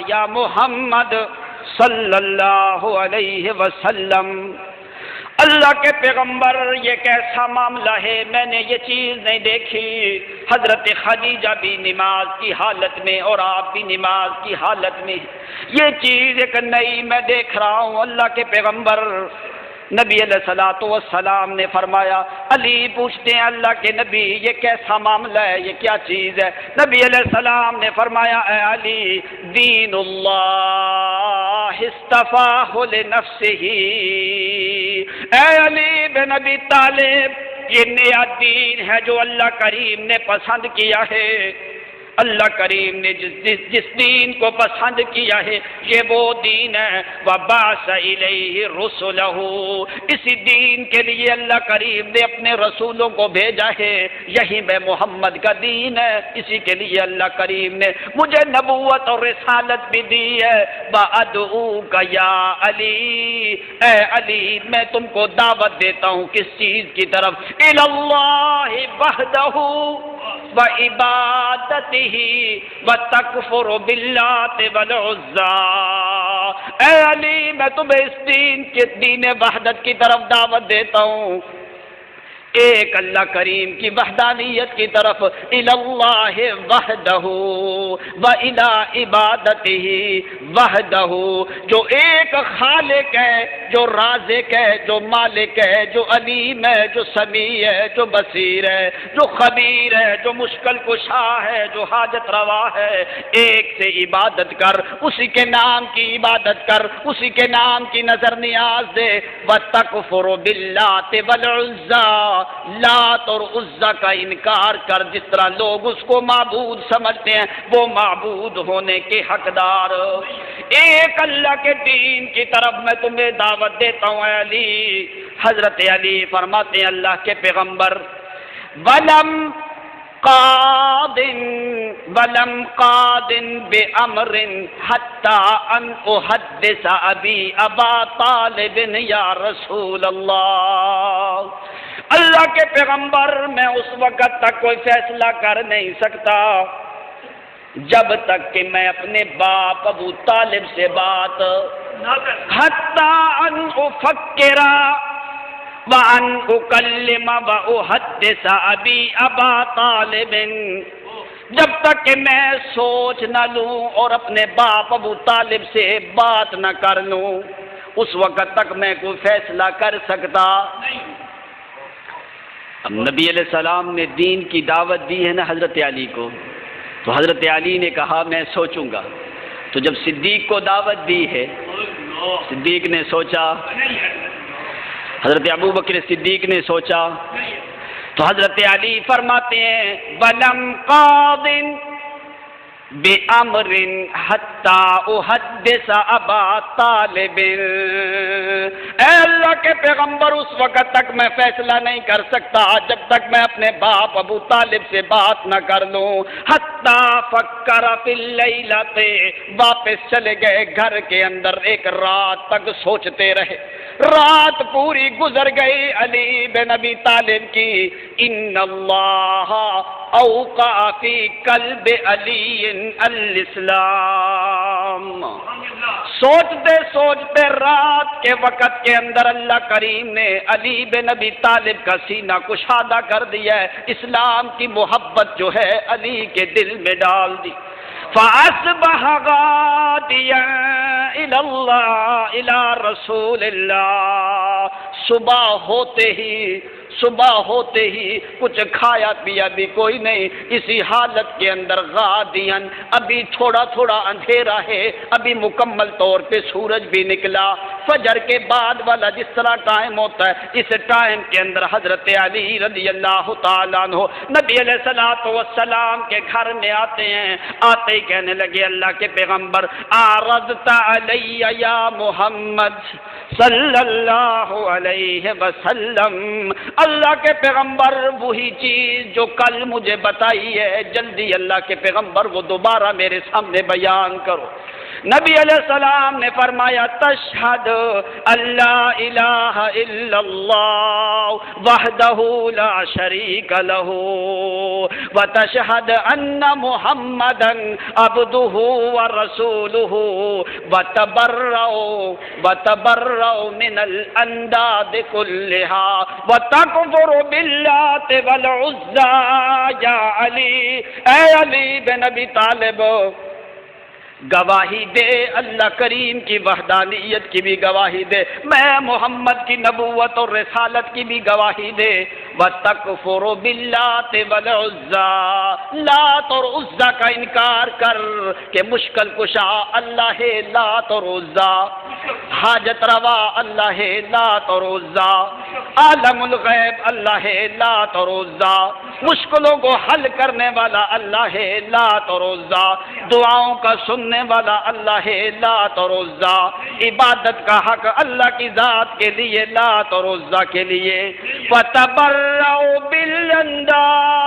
یا محمد صلی اللہ علیہ وسلم، اللہ کے پیغمبر یہ کیسا معاملہ ہے، میں نے یہ چیز نہیں دیکھی، حضرت خدیجہ بھی نماز کی حالت میں اور آپ بھی نماز کی حالت میں، یہ چیز ایک نئی میں دیکھ رہا ہوں۔ اللہ کے پیغمبر نبی علیہ السلام نے فرمایا، علی پوچھتے ہیں اللہ کے نبی یہ کیسا معاملہ ہے، یہ کیا چیز ہے؟ نبی علیہ السلام نے فرمایا، اے علی دین اللہ اصطفاہ لنفسہ، اے علی بن ابی طالب یہ نیا دین ہے جو اللہ کریم نے پسند کیا ہے۔ اللہ کریم نے جس دین کو پسند کیا ہے یہ وہ دین ہے، وَبَعْثَ إِلَيْهِ رُسُلَهُ، اسی دین کے لیے اللہ کریم نے اپنے رسولوں کو بھیجا ہے، یہی میں محمد کا دین ہے، اسی کے لیے اللہ کریم نے مجھے نبوت اور رسالت بھی دی ہے۔ وَأَدْعُوكَ يَا عَلِي، اے علی میں تم کو دعوت دیتا ہوں کس چیز کی طرف؟ إِلَى اللَّهِ وَحْدَهُ وَعِبَادَتِهِ وَتَكْفُرُ بِاللَّاتِ وَالْعُزَّىٰ، اے علی میں تمہیں اس دین وحدت کی طرف دعوت دیتا ہوں، ایک اللہ کریم کی وحدانیت کی طرف، الی اللہ وحدہ وَإِلَىٰ عِبَادَتِهِ وحدہ، جو ایک خالق ہے، جو رازق ہے، جو مالک ہے، جو علیم ہے، جو سمیع ہے، جو بصیر ہے، جو خبیر ہے، جو مشکل کشا ہے، جو حاجت روا ہے، ایک سے عبادت کر، اسی کے نام کی عبادت کر، اسی کے نام کی نظر نیاز دے۔ وَتَكْفُرُ بِاللَّاتِ وَالْعُزَّىٰ، لات اور عزا کا انکار کر، جس طرح لوگ اس کو معبود سمجھتے ہیں وہ معبود ہونے کے حقدار، ایک اللہ کے دین کی طرف میں تمہیں دعوت دیتا ہوں اے علی۔ حضرت علی فرماتے ہیں اللہ کے پیغمبر ولم قاد بأمر حتى ان احدث ابی ابا طالب یا رسول اللہ، اللہ کے پیغمبر میں اس وقت تک کوئی فیصلہ کر نہیں سکتا جب تک کہ میں اپنے باپ ابو طالب سے بات حتی ان افکر وان اکلم واحدث ابی ابا طالب، جب تک کہ میں سوچ نہ لوں اور اپنے باپ ابو طالب سے بات نہ کر لوں اس وقت تک میں کوئی فیصلہ کر سکتا۔ اب نبی علیہ السلام نے دین کی دعوت دی ہے نا حضرت علی کو، تو حضرت علی نے کہا میں سوچوں گا، تو جب صدیق کو دعوت دی ہے صدیق نے سوچا، حضرت ابو بکر صدیق نے سوچا، تو حضرت علی فرماتے ہیں وَلَمْ قَاضٍ بِأَمْرٍ حَتَّى أُحَدِّثَ أَبَا طَالِبٍ، اے اللہ کے پیغمبر اس وقت تک میں فیصلہ نہیں کر سکتا جب تک میں اپنے باپ ابو طالب سے بات نہ کر لوں۔ حَتَّى فَكَّرَ فِي اللَّيْلَةِ، واپس چلے گئے گھر کے اندر، ایک رات تک سوچتے رہے، رات پوری گزر گئی علی بن ابی طالب کی۔ ان اللہ اوقع فی قلب علی الاسلام، سوچتے سوچتے رات کے وقت کے اندر اللہ کریم نے علی بن ابی طالب کا سینہ کشادہ کر دیا ہے، اسلام کی محبت جو ہے علی کے دل میں ڈال دی۔ فَأَصْبَحَ غَادِيًا إِلَى اللَّهِ إِلَى رَسُولِ اللَّهِ، صبح ہوتے ہی صبح ہوتے ہی کچھ کھایا پیا بھی کوئی نہیں، اسی حالت کے اندر غادین، ابھی تھوڑا تھوڑا اندھیرا ہے، ابھی مکمل طور پہ سورج بھی نکلا۔ فجر کے بعد والا جس طرح ٹائم ہوتا ہے، اس ٹائم کے اندر حضرت علی رضی اللہ تعالیٰ عنہ نبی علیہ الصلوۃ والسلام کے گھر میں آتے ہیں، آتے ہی کہنے لگے اللہ کے پیغمبر عرضت علی یا محمد صلی اللہ علیہ وسلم، اللہ کے پیغمبر وہی چیز جو کل مجھے بتائی ہے جلدی اللہ کے پیغمبر وہ دوبارہ میرے سامنے بیان کرو۔ نبی علیہ السلام نے فرمایا تشہد اللہ الہ الا اللہ وحدہ لا شریک لہ وتشہد ان محمدا عبدہ ورسولہ وتبرأ من الانداد کلہا وتکفر باللات والعزى یا علی، اے علی بن ابی طالب گواہی دے اللہ کریم کی وحدانیت کی بھی گواہی دے، میں محمد کی نبوت اور رسالت کی بھی گواہی دے۔ وَتَكْفُرُ بِاللَّاتِ وَالْعُزَّى، لات اور عزا کا انکار کر کہ مشکل کشا اللہ ہے لات اور عزا، حاجت روا اللہ ہے لات اور عزا، عالم الغیب اللہ ہے لات اور عزا، مشکلوں کو حل کرنے والا اللہ ہے لات اور عزا، دعاؤں کا سننے والا اللہ ہے لات اور عزا، عبادت کا حق اللہ کی ذات کے لیے لات اور عزا کے لیے۔ وَتَبَرَّأُ بِالْأَنْدَادِ،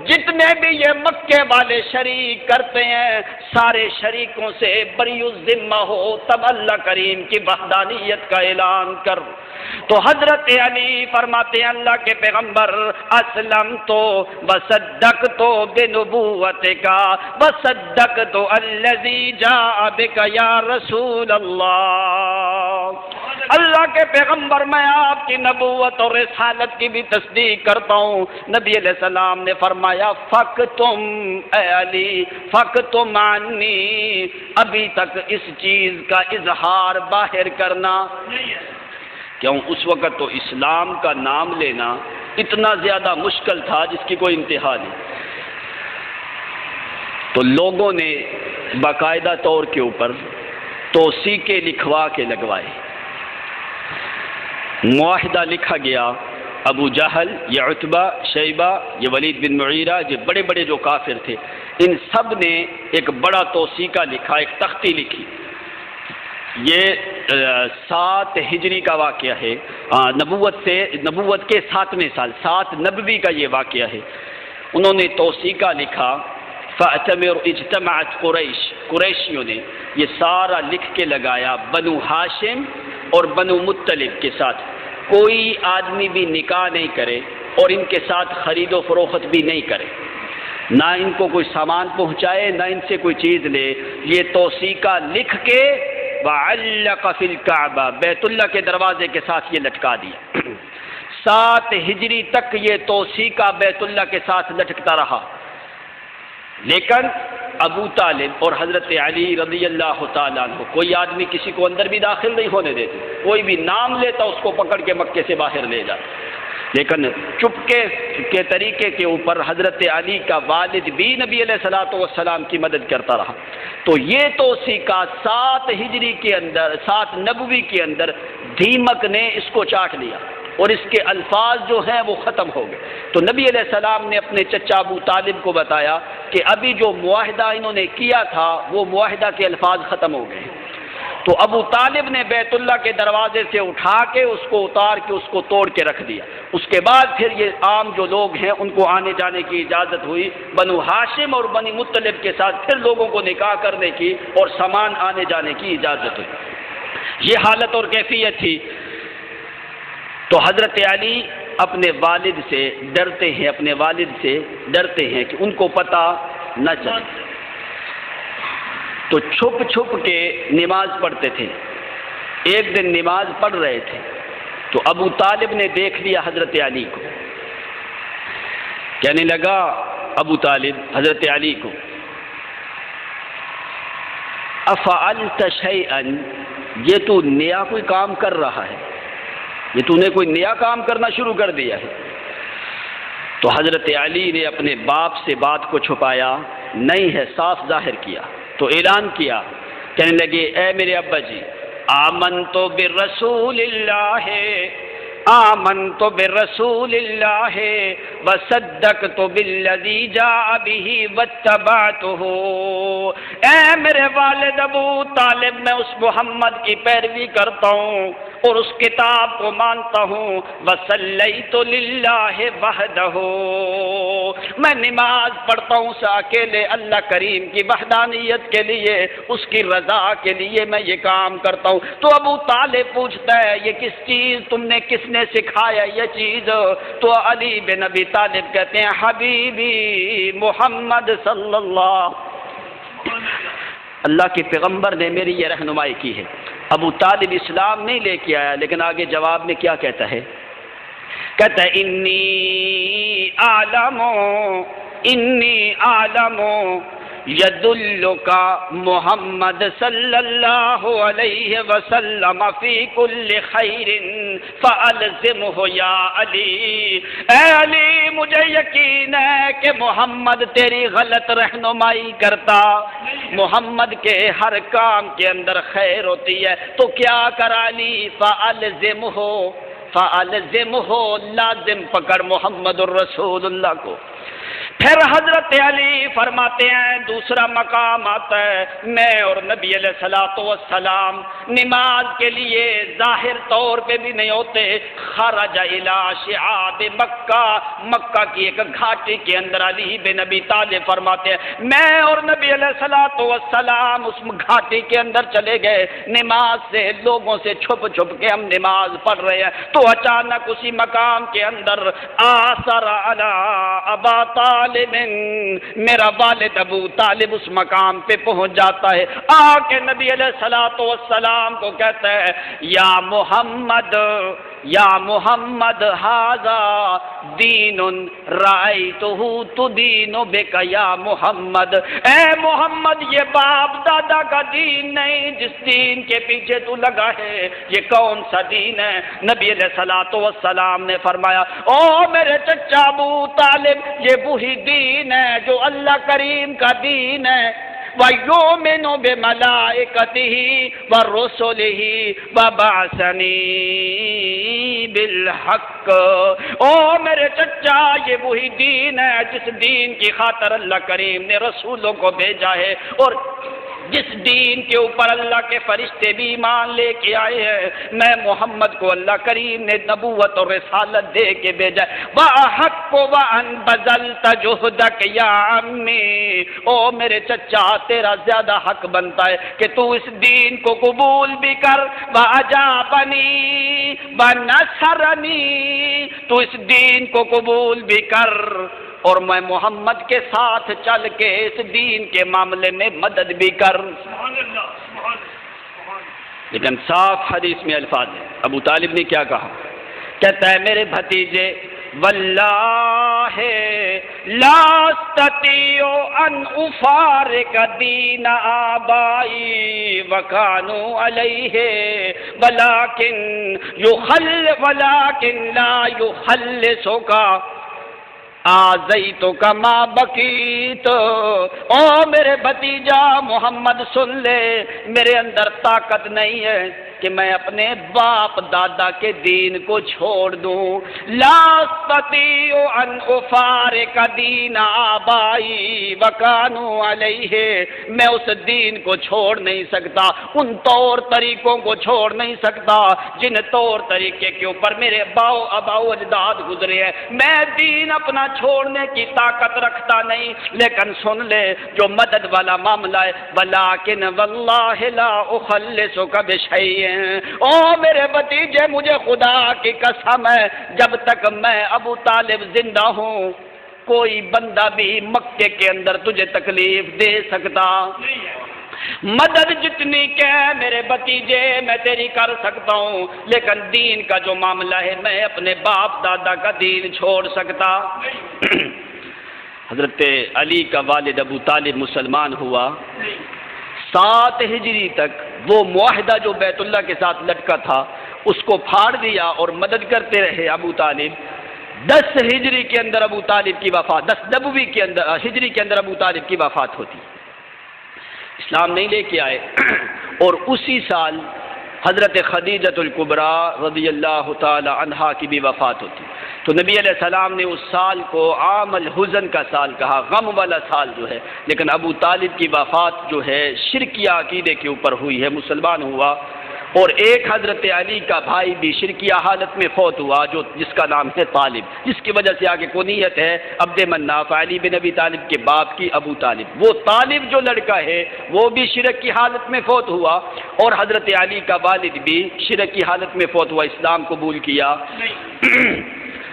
جتنے بھی یہ مکے والے شریک کرتے ہیں سارے شریکوں سے بری الذمہ ہو، تب اللہ کریم کی وحدانیت کا اعلان کر۔ تو حضرت علی فرماتے ہیں اللہ کے پیغمبر اسلم تو وصدقت بنبوتک وصدقت الذی جاء بک یا رسول اللہ، اللہ کے پیغمبر میں آپ کی نبوت اور رسالت کی بھی تصدیق کرتا ہوں۔ نبی علیہ السلام نے فرمایا فَقْتُمْ، اے علی فَقْتُمْ عنی، ابھی تک اس چیز کا اظہار باہر کرنا کیوں؟ اس وقت تو اسلام کا نام لینا اتنا زیادہ مشکل تھا جس کی کوئی انتہا نہیں، تو لوگوں نے باقاعدہ طور کے اوپر توثیقیں لکھوا کے لگوائے، معاہدہ لکھا گیا۔ ابو جہل، یہ عتبہ، شیبہ، یہ ولید بن مغیرہ، یہ بڑے بڑے جو کافر تھے، ان سب نے ایک بڑا توثیقہ لکھا، ایک تختی لکھی۔ یہ 7 ہجری کا واقعہ ہے، نبوت کے 7ویں سال، 7 نبوی کا یہ واقعہ ہے۔ انہوں نے توثیقہ لکھا اجتمعت قریشیوں نے یہ سارا لکھ کے لگایا بنو ہاشم اور بنو مطلب کے ساتھ کوئی آدمی بھی نکاح نہیں کرے اور ان کے ساتھ خرید و فروخت بھی نہیں کرے، نہ ان کو کوئی سامان پہنچائے نہ ان سے کوئی چیز لے۔ یہ توثیقہ لکھ کے وعلق فی الکعبہ، بیت اللہ کے دروازے کے ساتھ یہ لٹکا دیا۔ 7 ہجری تک یہ توثیقہ بیت اللہ کے ساتھ لٹکتا رہا، لیکن ابو طالب اور حضرت علی رضی اللہ تعالیٰ عنہ کوئی آدمی کسی کو اندر بھی داخل نہیں ہونے دیتے، کوئی بھی نام لیتا اس کو پکڑ کے مکے سے باہر لے جاتا، لیکن چپکے کے طریقے کے اوپر حضرت علی کا والد بھی نبی علیہ الصلوۃ والسلام کی مدد کرتا رہا۔ تو یہ توثیقہ 7 ہجری کے اندر، 7 نبوی کے اندر دیمک نے اس کو چاٹ لیا اور اس کے الفاظ جو ہیں وہ ختم ہو گئے۔ تو نبی علیہ السلام نے اپنے چچا ابو طالب کو بتایا کہ ابھی جو معاہدہ انہوں نے کیا تھا وہ معاہدہ کے الفاظ ختم ہو گئے۔ تو ابو طالب نے بیت اللہ کے دروازے سے اٹھا کے اس کو اتار کے اس کو توڑ کے رکھ دیا۔ اس کے بعد پھر یہ عام جو لوگ ہیں ان کو آنے جانے کی اجازت ہوئی، بنو ہاشم اور بنی مطلب کے ساتھ پھر لوگوں کو نکاح کرنے کی اور سامان آنے جانے کی اجازت ہوئی۔ یہ حالت اور کیفیت تھی۔ تو حضرت علی اپنے والد سے ڈرتے ہیں، اپنے والد سے ڈرتے ہیں کہ ان کو پتہ نہ چلے، تو چھپ چھپ کے نماز پڑھتے تھے۔ ایک دن نماز پڑھ رہے تھے تو ابو طالب نے دیکھ لیا حضرت علی کو، کہنے لگا ابو طالب حضرت علی کو افعلت شیئا، یہ تو نیا کوئی کام کر رہا ہے؟ یہ تو نے کوئی نیا کام کرنا شروع کر دیا ہے۔ تو حضرت علی نے اپنے باپ سے بات کو چھپایا نہیں ہے، صاف ظاہر کیا، تو اعلان کیا، کہنے لگے اے میرے ابا جی، آمنت برسول اللہ، آمنت برسول اللہ وصدقت بالذی جاء به واتبعته۔ اے میرے والد ابو طالب، میں اس محمد کی پیروی کرتا ہوں اور اس کتاب کو مانتا ہوں، وصلیت للہ وحدہ، میں نماز پڑھتا ہوں اسے اکیلے اللہ کریم کی وحدانیت کے لیے، اس کی رضا کے لیے میں یہ کام کرتا ہوں۔ تو ابو طالب پوچھتا ہے یہ کس چیز تم نے، کس نے سکھایا یہ چیز؟ تو علی بن ابی طالب کہتے ہیں حبیبی محمد صلی اللہ کے پیغمبر نے میری یہ رہنمائی کی ہے۔ ابو طالب اسلام نہیں لے کے آیا، لیکن آگے جواب میں کیا کہتا ہے؟ کہتا ہے انی عالم یدلک محمد صلی اللہ علیہ وسلم فی کل خیر فالزمہ یا علی۔ اے علی، مجھے یقین ہے کہ محمد تیری غلط رہنمائی کرتا، محمد کے ہر کام کے اندر خیر ہوتی ہے، تو کیا کرا علی؟ فالزمہ، لازم پکڑ محمد الرسول اللہ کو۔ پھر حضرت علی فرماتے ہیں دوسرا مقام آتا ہے، میں اور نبی علیہ الصلوۃ والسلام نماز کے لیے ظاہر طور پہ بھی نہیں ہوتے، خرج الی شعاب مکہ، مکہ کی ایک گھاٹی کے اندر علی بن ابی طالب فرماتے ہیں میں اور نبی علیہ الصلوۃ والسلام اس گھاٹی کے اندر چلے گئے، نماز سے لوگوں سے چھپ چھپ کے ہم نماز پڑھ رہے ہیں، تو اچانک اسی مقام کے اندر آثر علی ابا طالب، میرا والد ابو طالب اس مقام پہ پہنچ جاتا ہے، آ کے نبی علیہ الصلوۃ والسلام کو کہتا ہے یا محمد ھذا دین رأیتہ تدین بک یا محمد، اے محمد یہ باپ دادا کا دین نہیں جس دین کے پیچھے تو لگا ہے، یہ کون سا دین ہے؟ نبی علیہ الصلوۃ والسلام نے فرمایا او میرے چچا ابو طالب، یہ وہی دین ہے جو اللہ کریم کا دین ہے، وَيُؤْمِنُ بِمَلَائِكَتِهِ وَرُسُلِهِ وَبَعْثَنِي بِالْحَقِّ۔ او میرے چچا، یہ وہی دین ہے جس دین کی خاطر اللہ کریم نے رسولوں کو بھیجا ہے، اور جس دین کے اوپر اللہ کے فرشتے بھی ایمان لے کے آئے ہیں، میں محمد کو اللہ کریم نے نبوت اور رسالت دے کے بھیجا ہے۔ وَأَحَقُّ وَأَن بَذَلْتَ جُهْدَكَ يَا عَمِّي، او میرے چچا تیرا زیادہ حق بنتا ہے کہ تو اس دین کو قبول بھی کر، وَأَجَابَنِي وَنَصَرَنِي، تو اس دین کو قبول بھی کر اور میں محمد کے ساتھ چل کے اس دین کے معاملے میں مدد بھی کر۔ لیکن صاف حدیث میں الفاظ ہیں، ابو طالب نے کیا کہا؟ کہتا ہے میرے بھتیجے، واللہ لا استطیع ان افارق دین آبائی وکانوا علیہ ولکن لا یخلصک آذیتک ما بقیت۔ او میرے بھتیجا محمد سن لے، میرے اندر طاقت نہیں ہے کہ میں اپنے باپ دادا کے دین کو چھوڑ دوں، لا استطیع ان افارق دین آبائی وکانوا علیہ، میں اس دین کو چھوڑ نہیں سکتا، ان طور طریقوں کو چھوڑ نہیں سکتا جن طور طریقے کے اوپر میرے آباؤ اجداد گزرے ہیں، میں دین اپنا چھوڑنے کی طاقت رکھتا نہیں۔ لیکن سن لے جو مدد والا معاملہ ہے، ولیکن واللہ لا اخلصک بشیء، او میرے بھتیجے مجھے خدا کی قسم ہے جب تک میں ابو طالب زندہ ہوں کوئی بندہ بھی مکے کے اندر تجھے تکلیف دے سکتا، مدد جتنی کہ میرے بھتیجے میں تیری کر سکتا ہوں، لیکن دین کا جو معاملہ ہے میں اپنے باپ دادا کا دین چھوڑ سکتا۔ حضرت علی کا والد ابو طالب مسلمان ہوا، 7 ہجری تک وہ معاہدہ جو بیت اللہ کے ساتھ لٹکا تھا اس کو پھاڑ دیا اور مدد کرتے رہے ابو طالب. 10 ہجری کے اندر ابو طالب کی وفات، 10 نبوی کے اندر ہجری کے اندر ابو طالب کی وفات ہوتی. اسلام نہیں لے کے آئے اور اسی سال حضرت خدیجۃ الکبریٰ رضی اللہ تعالی عنہا کی بھی وفات ہوتی. تو نبی علیہ السلام نے اس سال کو عام الحزن کا سال کہا، غم والا سال جو ہے. لیکن ابو طالب کی وفات جو ہے شرکیہ عقیدے کے اوپر ہوئی ہے، مسلمان ہوا. اور ایک حضرت علی کا بھائی بھی شرکیہ حالت میں فوت ہوا جس کا نام ہے طالب، جس کی وجہ سے آگے کنیت ہے عبد مناف، علی بن ابی طالب کے باپ کی ابو طالب. وہ طالب جو لڑکا ہے وہ بھی شرک کی حالت میں فوت ہوا اور حضرت علی کا والد بھی شرک کی حالت میں فوت ہوا، اسلام قبول کیا.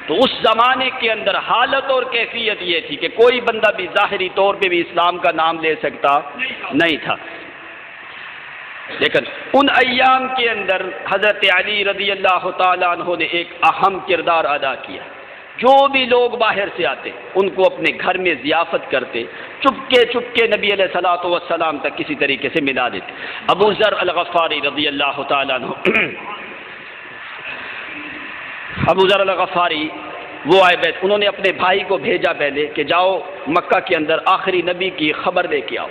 تو اس زمانے کے اندر حالت اور کیفیت یہ تھی کہ کوئی بندہ بھی ظاہری طور پہ بھی اسلام کا نام لے سکتا نہیں تھا. لیکن ان ایام کے اندر حضرت علی رضی اللہ تعالیٰ عنہ نے ایک اہم کردار ادا کیا. جو بھی لوگ باہر سے آتے ان کو اپنے گھر میں ضیافت کرتے، چپکے نبی علیہ الصلوۃ والسلام تک کسی طریقے سے ملا دیتے. ابو ذر الغفاری رضی اللہ تعالیٰ عنہ ابو ذر الغفاری وہ آئے بیت، انہوں نے اپنے بھائی کو بھیجا پہلے کہ جاؤ مکہ کے اندر آخری نبی کی خبر لے کے آؤ.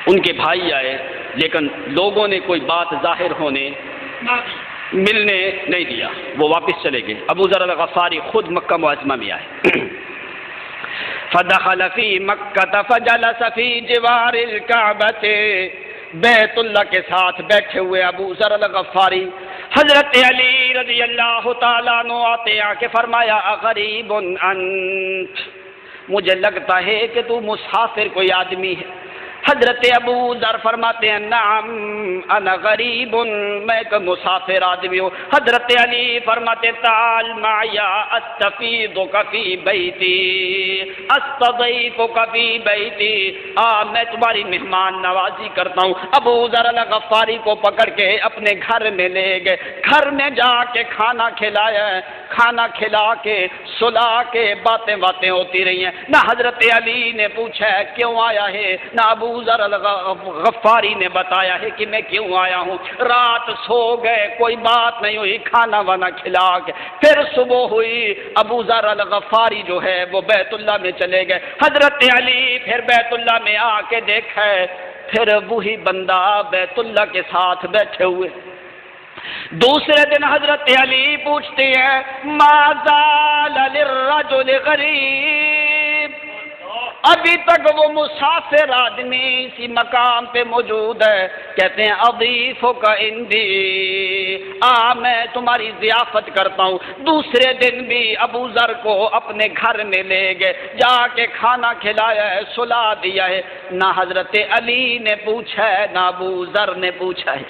ان کے بھائی آئے لیکن لوگوں نے کوئی بات ظاہر ہونے ملنے نہیں دیا، وہ واپس چلے گئے. ابو ذر الغفاری خود مکہ معظمہ میں آئے. فدخل فی مکہ فجلس فی جوار الکعبۃ، بیت اللہ کے ساتھ بیٹھے ہوئے ابو ذر الغفاری حضرت علی رضی اللہ تعالیٰ عنہ آتے آ کے فرمایا اغریب انت، مجھے لگتا ہے کہ تو مسافر کوئی آدمی ہے. حضرت ابو ذر فرماتے ہیں نعم انا غریب، میں ایک مسافر آدمی ہوں. حضرت علی فرماتے تعال معیا استفیدک فی بیتی استضیفک فی بیتی، میں تمہاری مہمان نوازی کرتا ہوں. ابو ذر الغفاری کو پکڑ کے اپنے گھر میں لے گئے، گھر میں جا کے کھانا کھلایا، کھانا کھلا کے سلا کے باتیں ہوتی رہی ہیں. نہ حضرت علی نے پوچھا ہے کیوں آیا ہے، نہ ابو ذر الغفاری نے بتایا ہے کہ میں کیوں آیا ہوں. رات سو گئے، کوئی بات نہیں ہوئی، کھانا وانا کھلا کے پھر صبح ہوئی. ابو ذر الغفاری جو ہے وہ بیت اللہ میں چلے گئے. حضرت علی پھر بیت اللہ میں آ کے دیکھا ہے، پھر وہی بندہ بیت اللہ کے ساتھ بیٹھے ہوئے. دوسرے دن حضرت علی پوچھتے ہیں ما زال للرجل غریب، ابھی تک وہ مسافر آدمی اسی مقام پہ موجود ہے. کہتے ہیں اضیفک عندی، میں تمہاری ضیافت کرتا ہوں. دوسرے دن بھی ابو ذر کو اپنے گھر میں لے گئے، جا کے کھانا کھلایا ہے، سلا دیا ہے. نہ حضرت علی نے پوچھا ہے نہ ابو ذر نے پوچھا ہے.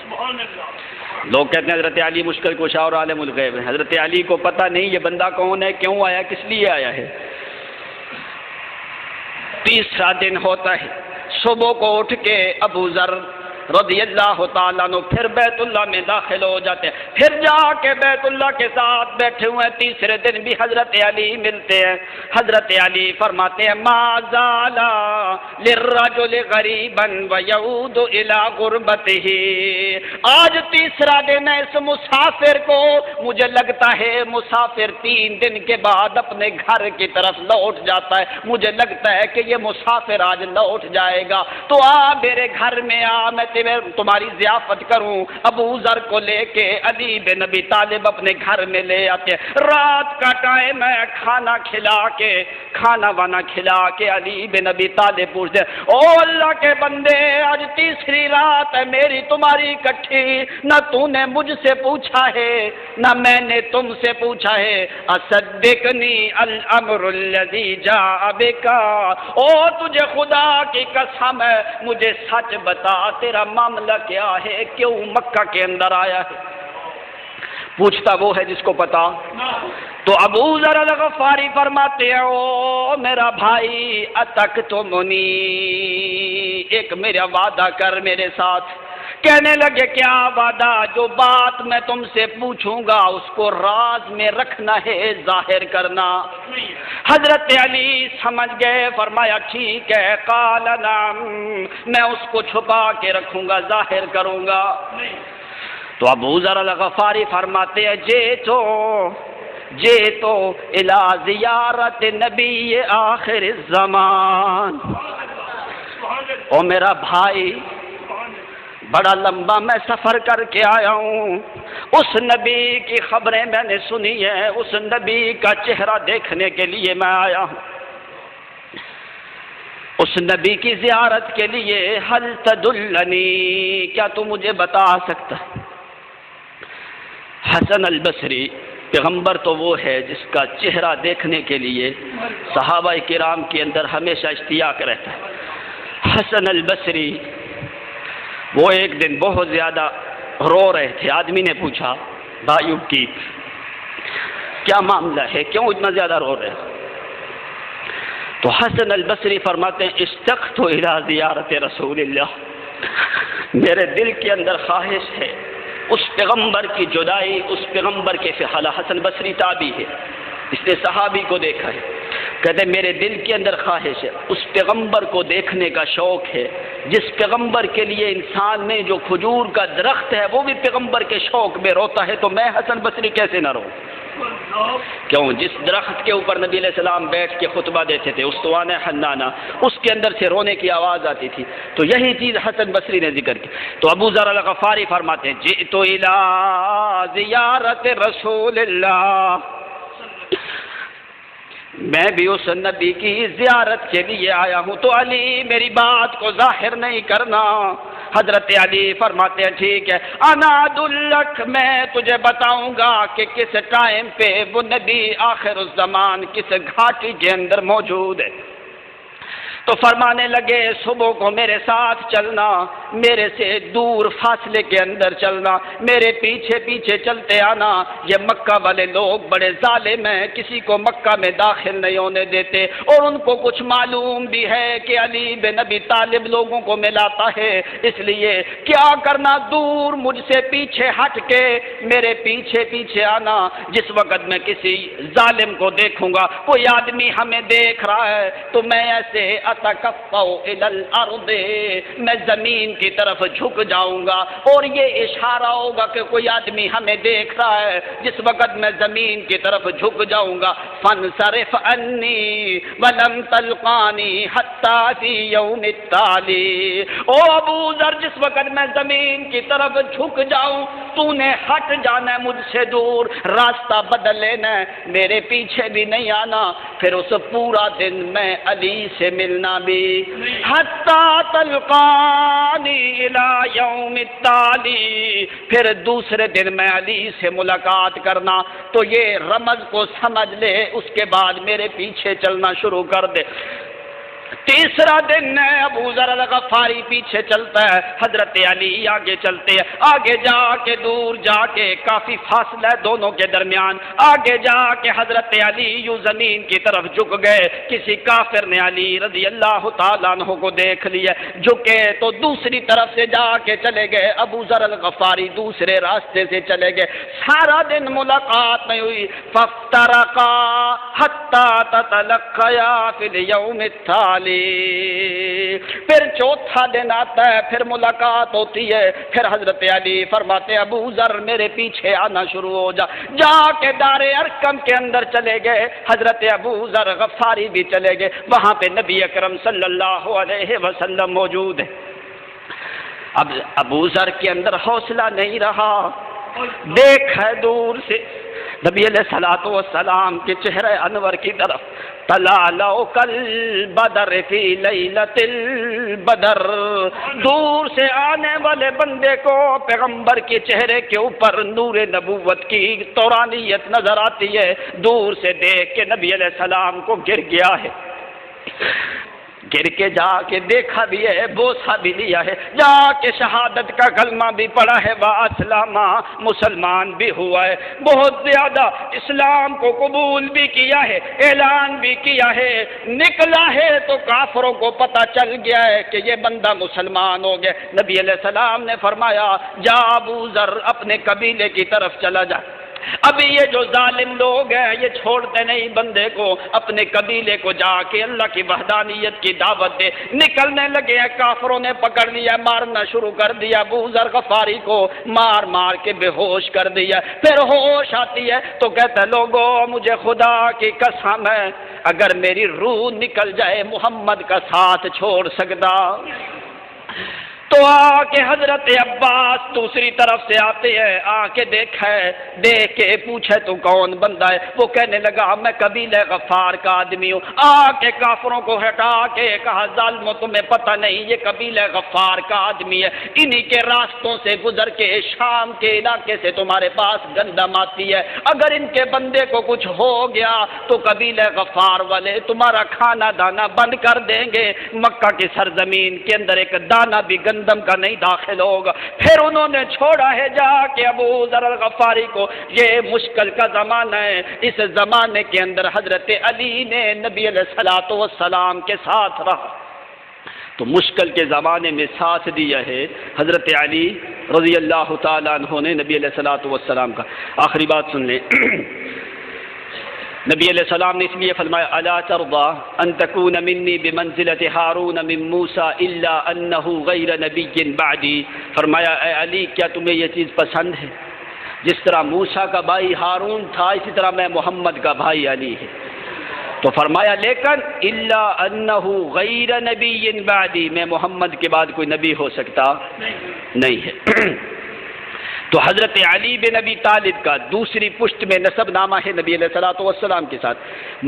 لوگ کہتے ہیں حضرت علی مشکل کشا اور عالم الغیب ہے. حضرت علی کو پتہ نہیں یہ بندہ کون ہے، کیوں آیا، کس لیے آیا ہے. تیسرا دن ہوتا ہے، صبح کو اٹھ کے ابو ذر رضی اللہ تعالیٰ عنہ پھر بیت اللہ میں داخل ہو جاتے ہیں. پھر جا کے بیت اللہ کے ساتھ بیٹھے ہوئے ہیں. تیسرے دن بھی حضرت علی ملتے ہیں. حضرت علی فرماتے ہیں ما زال للرجل غریبا ویعود الی غربته، آج تیسرا دن ہے اس مسافر کو، مجھے لگتا ہے مسافر 3 دن کے بعد اپنے گھر کی طرف لوٹ جاتا ہے. مجھے لگتا ہے کہ یہ مسافر آج لوٹ جائے گا، تو میرے گھر میں میں تمہاری ضیافت کروں. ابو ذر کو لے کے علی بن ابی طالب اپنے گھر میں لے آتے. رات کا ٹائم ہے، کھانا وانا کھلا کے علی بن ابی طالب پوچھتے او اللہ کے بندے، آج تیسری رات ہے میری تمہاری اکٹھی، نہ تو نے مجھ سے پوچھا ہے نہ میں نے تم سے پوچھا ہے. اصدقنی الامر الذی جاء بک، او تجھے خدا کی قسم ہے مجھے سچ بتا تیرا معاملہ کیا ہے، کیوں مکہ کے اندر آیا ہے. پوچھتا وہ ہے جس کو پتا. تو ابو ذر الغفاری فرماتے ہیں او میرا بھائی اتقتمنی، ایک میرا وعدہ کر میرے ساتھ. کہنے لگے کیا وعدہ؟ جو بات میں تم سے پوچھوں گا اس کو راز میں رکھنا ہے، ظاہر کرنا. حضرت علی سمجھ گئے، فرمایا ٹھیک ہے. قال نعم، میں اس کو چھپا کے رکھوں گا، ظاہر کروں گا. تو ابو ذر الغفاری فرماتے ہیں جے تو الی زیارت نبی آخر الزمان، او میرا بھائی بڑا لمبا میں سفر کر کے آیا ہوں، اس نبی کی خبریں میں نے سنی ہیں، اس نبی کا چہرہ دیکھنے کے لیے میں آیا ہوں، اس نبی کی زیارت کے لیے حل تدلنی، کیا تو مجھے بتا سکتا؟ حسن البصری پیغمبر تو وہ ہے جس کا چہرہ دیکھنے کے لیے صحابہ کرام کے اندر ہمیشہ اشتیاق رہتا ہے۔ حسن البصری وہ ایک دن بہت زیادہ رو رہے تھے، آدمی نے پوچھا بھائیو کی کیا معاملہ ہے، کیوں اتنا زیادہ رو رہے؟ تو حسن البصری فرماتے ہیں اشتقت الی زیارت رسول اللہ، میرے دل کے اندر خواہش ہے اس پیغمبر کی جدائی، اس پیغمبر کے فحال۔ حسن بصری تابعی ہے، اس نے صحابی کو دیکھا ہے، کہتے میرے دل کے اندر خواہش ہے اس پیغمبر کو دیکھنے کا شوق ہے، جس پیغمبر کے لیے انسان میں جو کھجور کا درخت ہے وہ بھی پیغمبر کے شوق میں روتا ہے، تو میں حسن بصری کیسے نہ رو؟ کیوں؟ جس درخت کے اوپر نبی علیہ السلام بیٹھ کے خطبہ دیتے تھے استوانہ حنانہ، اس کے اندر سے رونے کی آواز آتی تھی، تو یہی چیز حسن بصری نے ذکر کی۔ تو ابو ذر الغفاری فرماتے ہیں جئت الی زیارت رسول اللہ، میں بھی اس نبی کی زیارت کے لیے آیا ہوں، تو علی میری بات کو ظاہر نہیں کرنا۔ حضرت علی فرماتے ہیں ٹھیک ہے، انا دلک، میں تجھے بتاؤں گا کہ کس ٹائم پہ وہ نبی آخر الزمان کس گھاٹی کے اندر موجود ہے۔ تو فرمانے لگے صبح کو میرے ساتھ چلنا، میرے سے دور فاصلے کے اندر چلنا، میرے پیچھے پیچھے چلتے آنا، یہ مکہ والے لوگ بڑے ظالم ہیں، کسی کو مکہ میں داخل نہیں ہونے دیتے، اور ان کو کچھ معلوم بھی ہے کہ علی بن ابی طالب لوگوں کو ملاتا ہے، اس لیے کیا کرنا دور مجھ سے پیچھے ہٹ کے میرے پیچھے پیچھے آنا، جس وقت میں کسی ظالم کو دیکھوں گا، کوئی آدمی ہمیں دیکھ رہا ہے تو میں ایسے اتکفؤ الی الارض، میں زمین کی طرف جھک جاؤں گا، اور یہ اشارہ ہوگا کہ کوئی آدمی ہمیں دیکھ رہا ہے، جس وقت میں زمین کی طرف جھک جاؤں گا فانصرف انی ولم تلقانی حتی فی یوم التالی، او ابو ذر جس وقت میں زمین کی طرف جھک جاؤں تو نے ہٹ جانا ہے مجھ سے دور، راستہ بدل لینا ہے، میرے پیچھے بھی نہیں آنا، پھر اس پورا دن میں علی سے ملنا بھی، حتی تلقانی الی یوم التالی، پھر دوسرے دن میں علی سے ملاقات کرنا، تو یہ رمز کو سمجھ لے، اس کے بعد میرے پیچھے چلنا شروع کر دے۔ تیسرا دن ہے، ابو ذر الغفاری پیچھے چلتا ہے، حضرت علی آگے چلتے ہیں، آگے جا کے دور جا کے کافی فاصلہ ہے دونوں کے درمیان، آگے جا کے حضرت علی یوں زمین کی طرف جھک گئے، کسی کافر نے علی رضی اللہ تعالیٰ عنہ کو دیکھ لیا، جھکے تو دوسری طرف سے جا کے چلے گئے، ابو ذر الغفاری دوسرے راستے سے چلے گئے، سارا دن ملاقات نہیں ہوئی، فافترقا حتی تتلقیا فی الیوم التالی، پھر چوتھا دن آتا ہے، پھر ملاقات ہوتی ہے، پھر حضرت علی فرماتے ابو ذر میرے پیچھے آنا شروع ہو جا، جا کے دار ارقم کے اندر چلے گئے، حضرت ابو ذر غفاری بھی چلے گئے، وہاں پہ نبی اکرم صلی اللہ علیہ وسلم موجود ہے۔ اب ابو ذر کے اندر حوصلہ نہیں رہا، دیکھ ہے دور سے نبی علیہ الصلوۃ والسلام کے چہرے انور کی طرف، تلالو کل بدر فی لیلۃ البدر، دور سے آنے والے بندے کو پیغمبر کے چہرے کے اوپر نور نبوت کی تورانیت نظر آتی ہے، دور سے دیکھ کے نبی علیہ السلام کو گر گیا ہے، گر کے جا کے دیکھا بھی ہے، بوسہ بھی لیا ہے، جا کے شہادت کا کلمہ بھی پڑھا ہے، واسلامہ مسلمان بھی ہوا ہے، بہت زیادہ اسلام کو قبول بھی کیا ہے، اعلان بھی کیا ہے، نکلا ہے تو کافروں کو پتہ چل گیا ہے کہ یہ بندہ مسلمان ہو گیا۔ نبی علیہ السلام نے فرمایا جا ابو ذر اپنے قبیلے کی طرف چلا جا، ابھی یہ جو ظالم لوگ ہیں یہ چھوڑتے نہیں بندے کو، اپنے قبیلے کو جا کے اللہ کی وحدانیت کی دعوت دے، نکلنے لگے ہیں، کافروں نے پکڑ لیا، مارنا شروع کر دیا، ابو ذر غفاری کو مار مار کے بے ہوش کر دیا، پھر ہوش آتی ہے تو کہتا ہے لوگوں مجھے خدا کی قسم ہے اگر میری روح نکل جائے محمد کا ساتھ چھوڑ سکتا۔ تو آ کے حضرت عباس دوسری طرف سے آتے ہیں، آ کے دیکھ کے پوچھے تو کون بندہ ہے؟ وہ کہنے لگا میں قبیلہ غفار کا آدمی ہوں۔ آ کے کافروں کو ہٹا کے کہا ظالمو تمہیں پتہ نہیں یہ قبیلہ غفار کا آدمی ہے، انہی کے راستوں سے گزر کے شام کے علاقے سے تمہارے پاس گندم آتی ہے، اگر ان کے بندے کو کچھ ہو گیا تو قبیلہ غفار والے تمہارا کھانا دانا بند کر دیں گے، مکہ کی سرزمین کے اندر ایک دانہ بھی گندم کا نہیں داخل ہوگا۔ پھر انہوں نے چھوڑا ہے جا کے ابو ذر الغفاری کو۔ یہ مشکل کا زمانہ ہے، اس زمانے کے اندر حضرت علی نے نبی علیہ الصلوۃ والسلام کے ساتھ رہا، تو مشکل کے زمانے میں ساتھ دیا ہے حضرت علی رضی اللہ تعالیٰ عنہ نے نبی علیہ الصلوۃ والسلام کا۔ آخری بات سن لیں، نبی علیہ السلام نے اس لیے فرمایا الا ترضى ان تكون مني بمنزلة هارون من موسى الا انه غیر نبی بعدی، فرمایا اے علی کیا تمہیں یہ چیز پسند ہے جس طرح موسیٰ کا بھائی ہارون تھا اسی طرح میں محمد کا بھائی علی ہے، تو فرمایا لیکن الا انه غیر نبی بعدی، میں محمد کے بعد کوئی نبی ہو سکتا نہیں ہے۔ تو حضرت علی بن ابی طالب کا دوسری پشت میں نسب نامہ ہے نبی علیہ الصلوۃ والسلام کے ساتھ،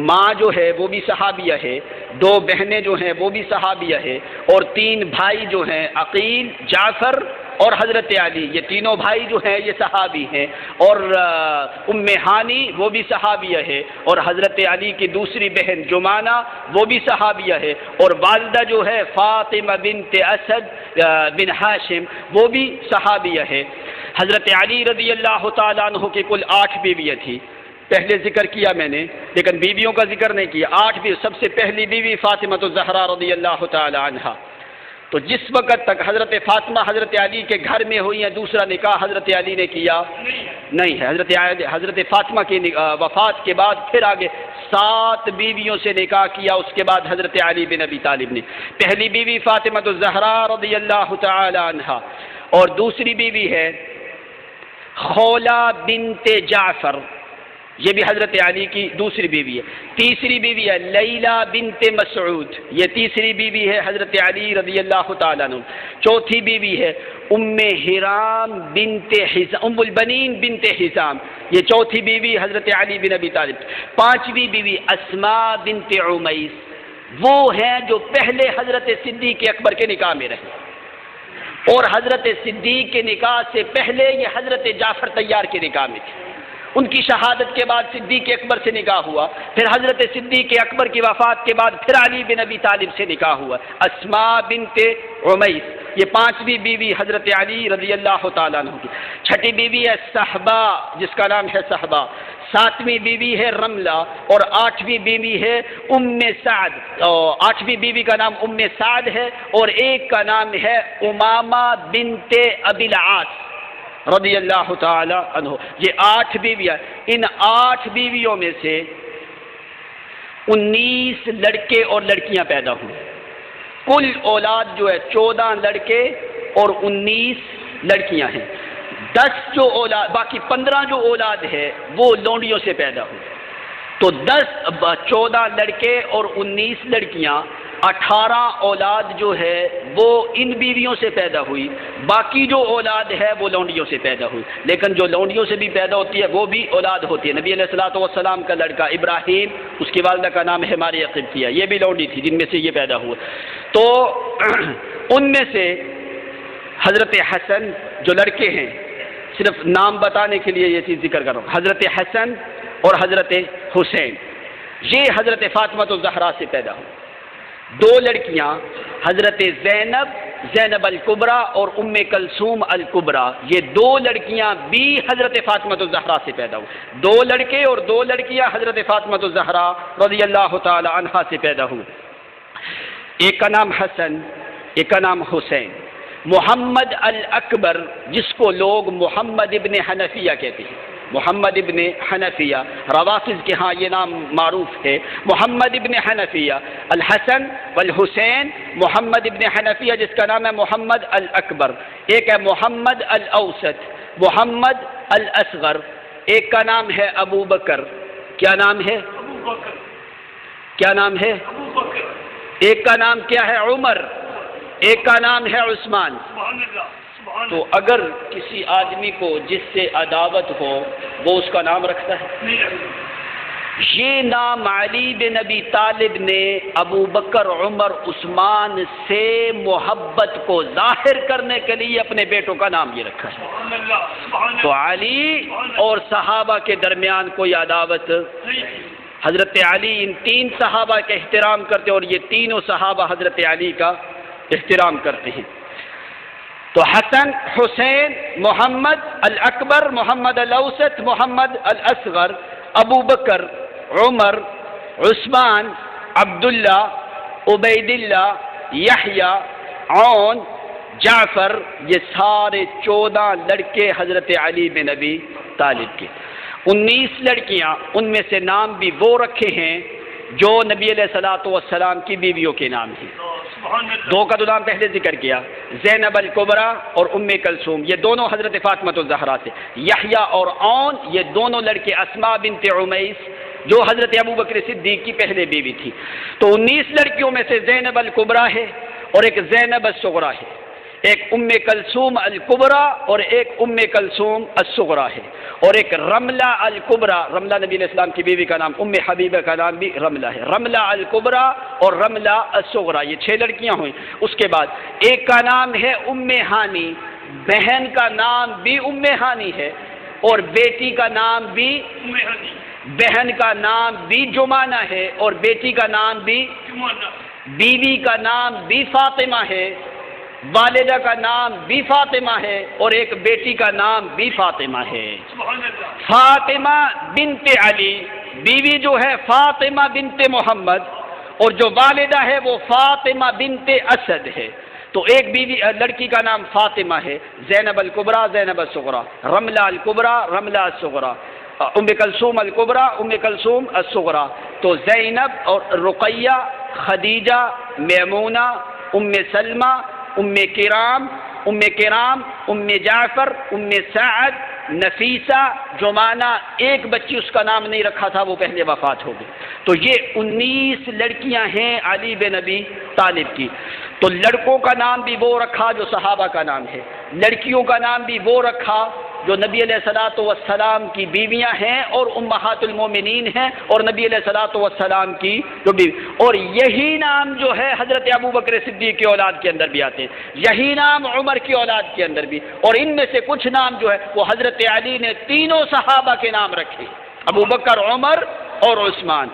ماں جو ہے وہ بھی صحابیہ ہے، دو بہنیں جو ہیں وہ بھی صحابیہ ہے، اور تین بھائی جو ہیں عقیل، جعفر اور حضرت علی، یہ تینوں بھائی جو ہیں یہ صحابی ہیں، اور ام ہانی وہ بھی صحابیہ ہے، اور حضرت علی کی دوسری بہن جمانہ وہ بھی صحابیہ ہے، اور والدہ جو ہے فاطمہ بنت اسد بن ہاشم وہ بھی صحابیہ ہے۔ حضرت علی رضی اللہ تعالیٰ عنہ کی کل 8 بیویاں تھیں، پہلے ذکر کیا میں نے لیکن بیویوں کا ذکر نہیں کیا، 8 بھی، سب سے پہلی بیوی فاطمہ الزہرا رضی اللہ تعالیٰ عنہا۔ تو جس وقت تک حضرت فاطمہ حضرت علی کے گھر میں ہوئی ہیں دوسرا نکاح حضرت علی نے کیا نہیں ہے، حضرت فاطمہ کی وفات کے بعد پھر آگے 7 بیویوں سے نکاح کیا، اس کے بعد حضرت علی بن ابی طالب نے۔ پہلی بیوی فاطمہ الزہرا رضی اللہ تعالی عنہا، اور دوسری بیوی ہے خولہ بنت جعفر، یہ بھی حضرت علی کی دوسری بیوی ہے۔ تیسری بیوی ہے لیلہ بنت مسعود، یہ تیسری بیوی ہے حضرت علی رضی اللہ تعالیٰ عنہ۔ چوتھی بیوی ہے ام حرام بنت حزام، ام البنین بنت حزام، یہ چوتھی بیوی حضرت علی بن ابی طالب۔ پانچویں بیوی اسماء بنت عمیس، وہ ہیں جو پہلے حضرت صدیق اکبر کے نکاح میں رہے، اور حضرت صدیق کے نکاح سے پہلے یہ حضرت جعفر طیار کے نکاح میں تھے، ان کی شہادت کے بعد صدیق اکبر سے نکاح ہوا، پھر حضرت صدیق اکبر کی وفات کے بعد پھر علی بن ابی طالب سے نکاح ہوا، اسماء بنت عمیس، یہ پانچویں بیوی حضرت علی رضی اللہ تعالیٰ عنہ کی۔ چھٹی بیوی ہے صحبہ، جس کا نام ہے صحبہ، ساتویں بیوی ہے رملہ، اور آٹھویں بیوی ہے ام سعد، آٹھویں بیوی کا نام ام سعد ہے، اور ایک کا نام ہے امامہ بنت ابی العاص رضی اللہ تعالی عنہ۔ یہ 8 بیویاں، ان 8 بیویوں میں سے 19 لڑکے اور لڑکیاں پیدا ہوئے، کل اولاد جو ہے 14 لڑکے اور 19 لڑکیاں ہیں۔ 10 جو اولاد، باقی 15 جو اولاد ہے وہ لونڈیوں سے پیدا ہوئی، تو 14 لڑکے اور 19 لڑکیاں، 18 اولاد جو ہے وہ ان بیویوں سے پیدا ہوئی، باقی جو اولاد ہے وہ لونڈیوں سے پیدا ہوئی، لیکن جو لونڈیوں سے بھی پیدا ہوتی ہے وہ بھی اولاد ہوتی ہے۔ نبی علیہ الصلوۃ والسلام کا لڑکا ابراہیم، اس کی والدہ کا نام ہے ماریہ قبطیہ، یہ بھی لونڈی تھی جن میں سے یہ پیدا ہوا۔ تو ان میں سے حضرت حسن جو لڑکے ہیں، صرف نام بتانے کے لیے یہ چیز ذکر کر رہا ہوں، حضرت حسن اور حضرت حسین، یہ حضرت فاطمہ الزہرا سے پیدا ہوئے۔ 2 لڑکیاں حضرت زینب الکبریٰ اور ام کلثوم الکبریٰ، یہ 2 لڑکیاں بھی حضرت فاطمہ الزہرا سے پیدا ہوئی۔ 2 لڑکے اور 2 لڑکیاں حضرت فاطمہ الزہرا رضی اللہ تعالی عنہا سے پیدا ہوئی۔ ایک کا نام حسن، ایک کا نام حسین۔ محمد الاکبر، جس کو لوگ محمد ابن حنفیہ کہتے ہیں، محمد ابن حنفیہ، روافض کے ہاں یہ نام معروف ہے، محمد ابن حنفیہ، الحسن والحسین محمد ابن حنفیہ جس کا نام ہے محمد الاکبر، ایک ہے محمد الاوسط، محمد الاصغر، ایک کا نام ہے ابو بکر، کیا نام ہے؟ ابو بکر، کیا نام ہے؟ ابو بکر، ایک کا نام کیا ہے؟ عمر، ایک کا نام ہے عثمان۔ سبحان اللہ، سبحان تو اگر کسی آدمی کو جس سے عداوت ہو وہ اس کا نام رکھتا ہے؟ اللہ، یہ نام علی بن ابی طالب نے ابو بکر، عمر، عثمان سے محبت کو ظاہر کرنے کے لیے اپنے بیٹوں کا نام یہ رکھا ہے۔ سبحان اللہ، سبحان تو اللہ، علی اور صحابہ کے درمیان کوئی عداوت، نہیں، حضرت علی ان تین صحابہ کا احترام کرتے اور یہ تینوں صحابہ حضرت علی کا احترام کرتے ہیں۔ تو حسن، حسین، محمد الاکبر، محمد الاوسط، محمد الاصغر، ابو بکر، عمر، عثمان، عبداللہ، عبید اللہ، یحییٰ، عون، جعفر، یہ سارے 14 لڑکے حضرت علی بن ابی طالب کے۔ 19 لڑکیاں، ان میں سے نام بھی وہ رکھے ہیں جو نبی علیہ الصلوۃ والسلام کی بیویوں کے نام ہیں۔ سبحان اللہ، 2 کا تو نام پہلے ذکر کیا، زینب الکبریٰ اور ام کلثوم، یہ دونوں حضرت فاطمہ الزہرا سے۔ یحییٰ اور عون یہ دونوں لڑکے اسماء بنت عمیس جو حضرت ابو بکر صدیق کی پہلے بیوی تھی۔ تو 19 لڑکیوں میں سے زینب الکبریٰ ہے اور ایک زینب الصغریٰ ہے، ایک ام کلثوم الکبریٰ اور ایک ام کلثوم الصغریٰ ہے، اور ایک رملہ الکبریٰ، رملہ نبی علیہ السلام کی بیوی کا نام، ام حبیبہ کا نام بھی رملہ ہے، رملہ الکبریٰ اور رملہ الصغریٰ، یہ 6 لڑکیاں ہوئیں۔ اس کے بعد ایک کا نام ہے ام ہانی، بہن کا نام بھی ام ہانی ہے اور بیٹی کا نام بھی، ام ہانی، بہن کا نام بھی جمانہ ہے اور بیٹی کا نام بھی، جمانہ، بیوی کا نام بھی فاطمہ ہے، والدہ کا نام بھی فاطمہ ہے اور ایک بیٹی کا نام بھی فاطمہ ہے۔ سبحان اللہ، فاطمہ بنت علی، بیوی جو ہے فاطمہ بنت محمد، اور جو والدہ ہے وہ فاطمہ بنت اسد ہے۔ تو ایک بیوی لڑکی کا نام فاطمہ ہے، زینب الکبریٰ، زینب الصغریٰ، رملہ الکبریٰ، رملہ الصغریٰ، ام کلثوم الکبریٰ، ام کلثوم الصغریٰ۔ تو زینب اور رقیہ، خدیجہ، میمونہ، ام سلمہ، ام کرام، ام جعفر، ام سعد، نفیسہ، جمانہ، ایک بچی اس کا نام نہیں رکھا تھا وہ پہلے وفات ہو گئی۔ تو یہ 19 لڑکیاں ہیں علی بن ابی طالب کی۔ تو لڑکوں کا نام بھی وہ رکھا جو صحابہ کا نام ہے، لڑکیوں کا نام بھی وہ رکھا جو نبی علیہ الصلوۃ والسلام کی بیویاں ہیں اور امہات المومنین ہیں اور نبی علیہ الصلوۃ والسلام کی جو بیوی، اور یہی نام جو ہے حضرت ابو بکر صدیق کی اولاد کے اندر بھی آتے ہیں، یہی نام عمر کی اولاد کے اندر بھی، اور ان میں سے کچھ نام جو ہے وہ حضرت علی نے تینوں صحابہ کے نام رکھے، ابو بکر، عمر اور عثمان۔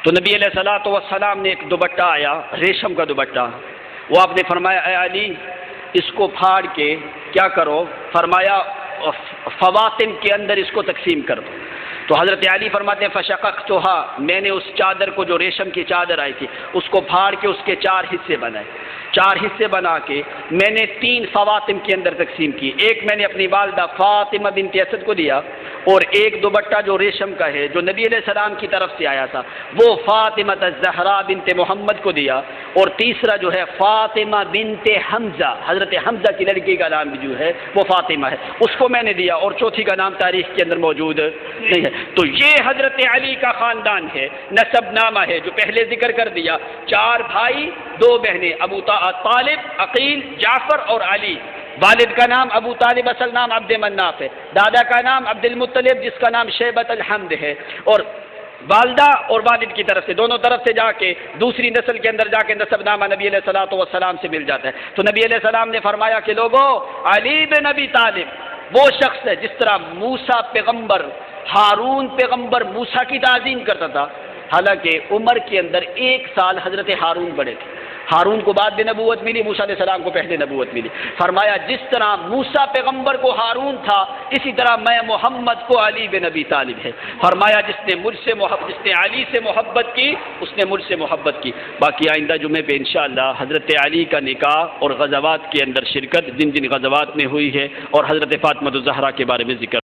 تو نبی علیہ الصلوۃ والسلام نے ایک دوپٹہ آیا، ریشم کا دوپٹہ، وہ آپ نے فرمایا اے علی اس کو پھاڑ کے کیا کرو؟ فرمایا فواطم کے اندر اس کو تقسیم کر دو۔ تو حضرت علی فرماتے ہیں فشققتها، میں نے اس چادر کو جو ریشم کی چادر آئی تھی اس کو پھاڑ کے اس کے 4 حصے بنائے، 4 حصے بنا کے میں نے 3 فواطم کے اندر تقسیم کی، ایک میں نے اپنی والدہ فاطمہ بنت اسد کو دیا، اور ایک دوپٹہ جو ریشم کا ہے جو نبی علیہ السلام کی طرف سے آیا تھا وہ فاطمہ الزہرا بنت محمد کو دیا، اور تیسرا جو ہے فاطمہ بنت حمزہ، حضرت حمزہ کی لڑکی کا نام بھی جو ہے وہ فاطمہ ہے، اس کو میں نے دیا، اور چوتھی کا نام تاریخ کے اندر موجود نہیں ہے۔ تو یہ حضرت علی کا خاندان ہے، نسب نامہ ہے جو پہلے ذکر کر دیا، 4 بھائی 2 بہنیں، ابو طالب، عقیل، جعفر اور علی۔ والد کا نام ابو طالب، اصل نام عبد مناف ہے، دادا کا نام عبد المطلب جس کا نام شیبۃ الحمد ہے، اور والدہ اور والد کی طرف سے دونوں طرف سے جا کے دوسری نسل کے اندر جا کے نسب نامہ نبی علیہ الصلوۃ والسلام سے مل جاتا ہے۔ تو نبی علیہ السلام نے فرمایا کہ لوگوں، علی بن ابی طالب وہ شخص ہے جس طرح موسیٰ پیغمبر، ہارون پیغمبر موسیٰ کی تعظیم کرتا تھا، حالانکہ عمر کے اندر 1 سال حضرت ہارون بڑے تھے، ہارون کو بعد میں نبوت ملی، موسیٰ علیہ السلام کو پہلے نبوت ملی۔ فرمایا جس طرح موسیٰ پیغمبر کو ہارون تھا، اسی طرح میں محمد کو علی بن ابی طالب ہے۔ فرمایا جس نے علی سے محبت کی اس نے مجھ سے محبت کی۔ باقی آئندہ جمعے پہ انشاءاللہ حضرت علی کا نکاح اور غزوات کے اندر شرکت جن جن غزوات میں ہوئی ہے اور حضرت فاطمہ الزہرا کے بارے میں ذکر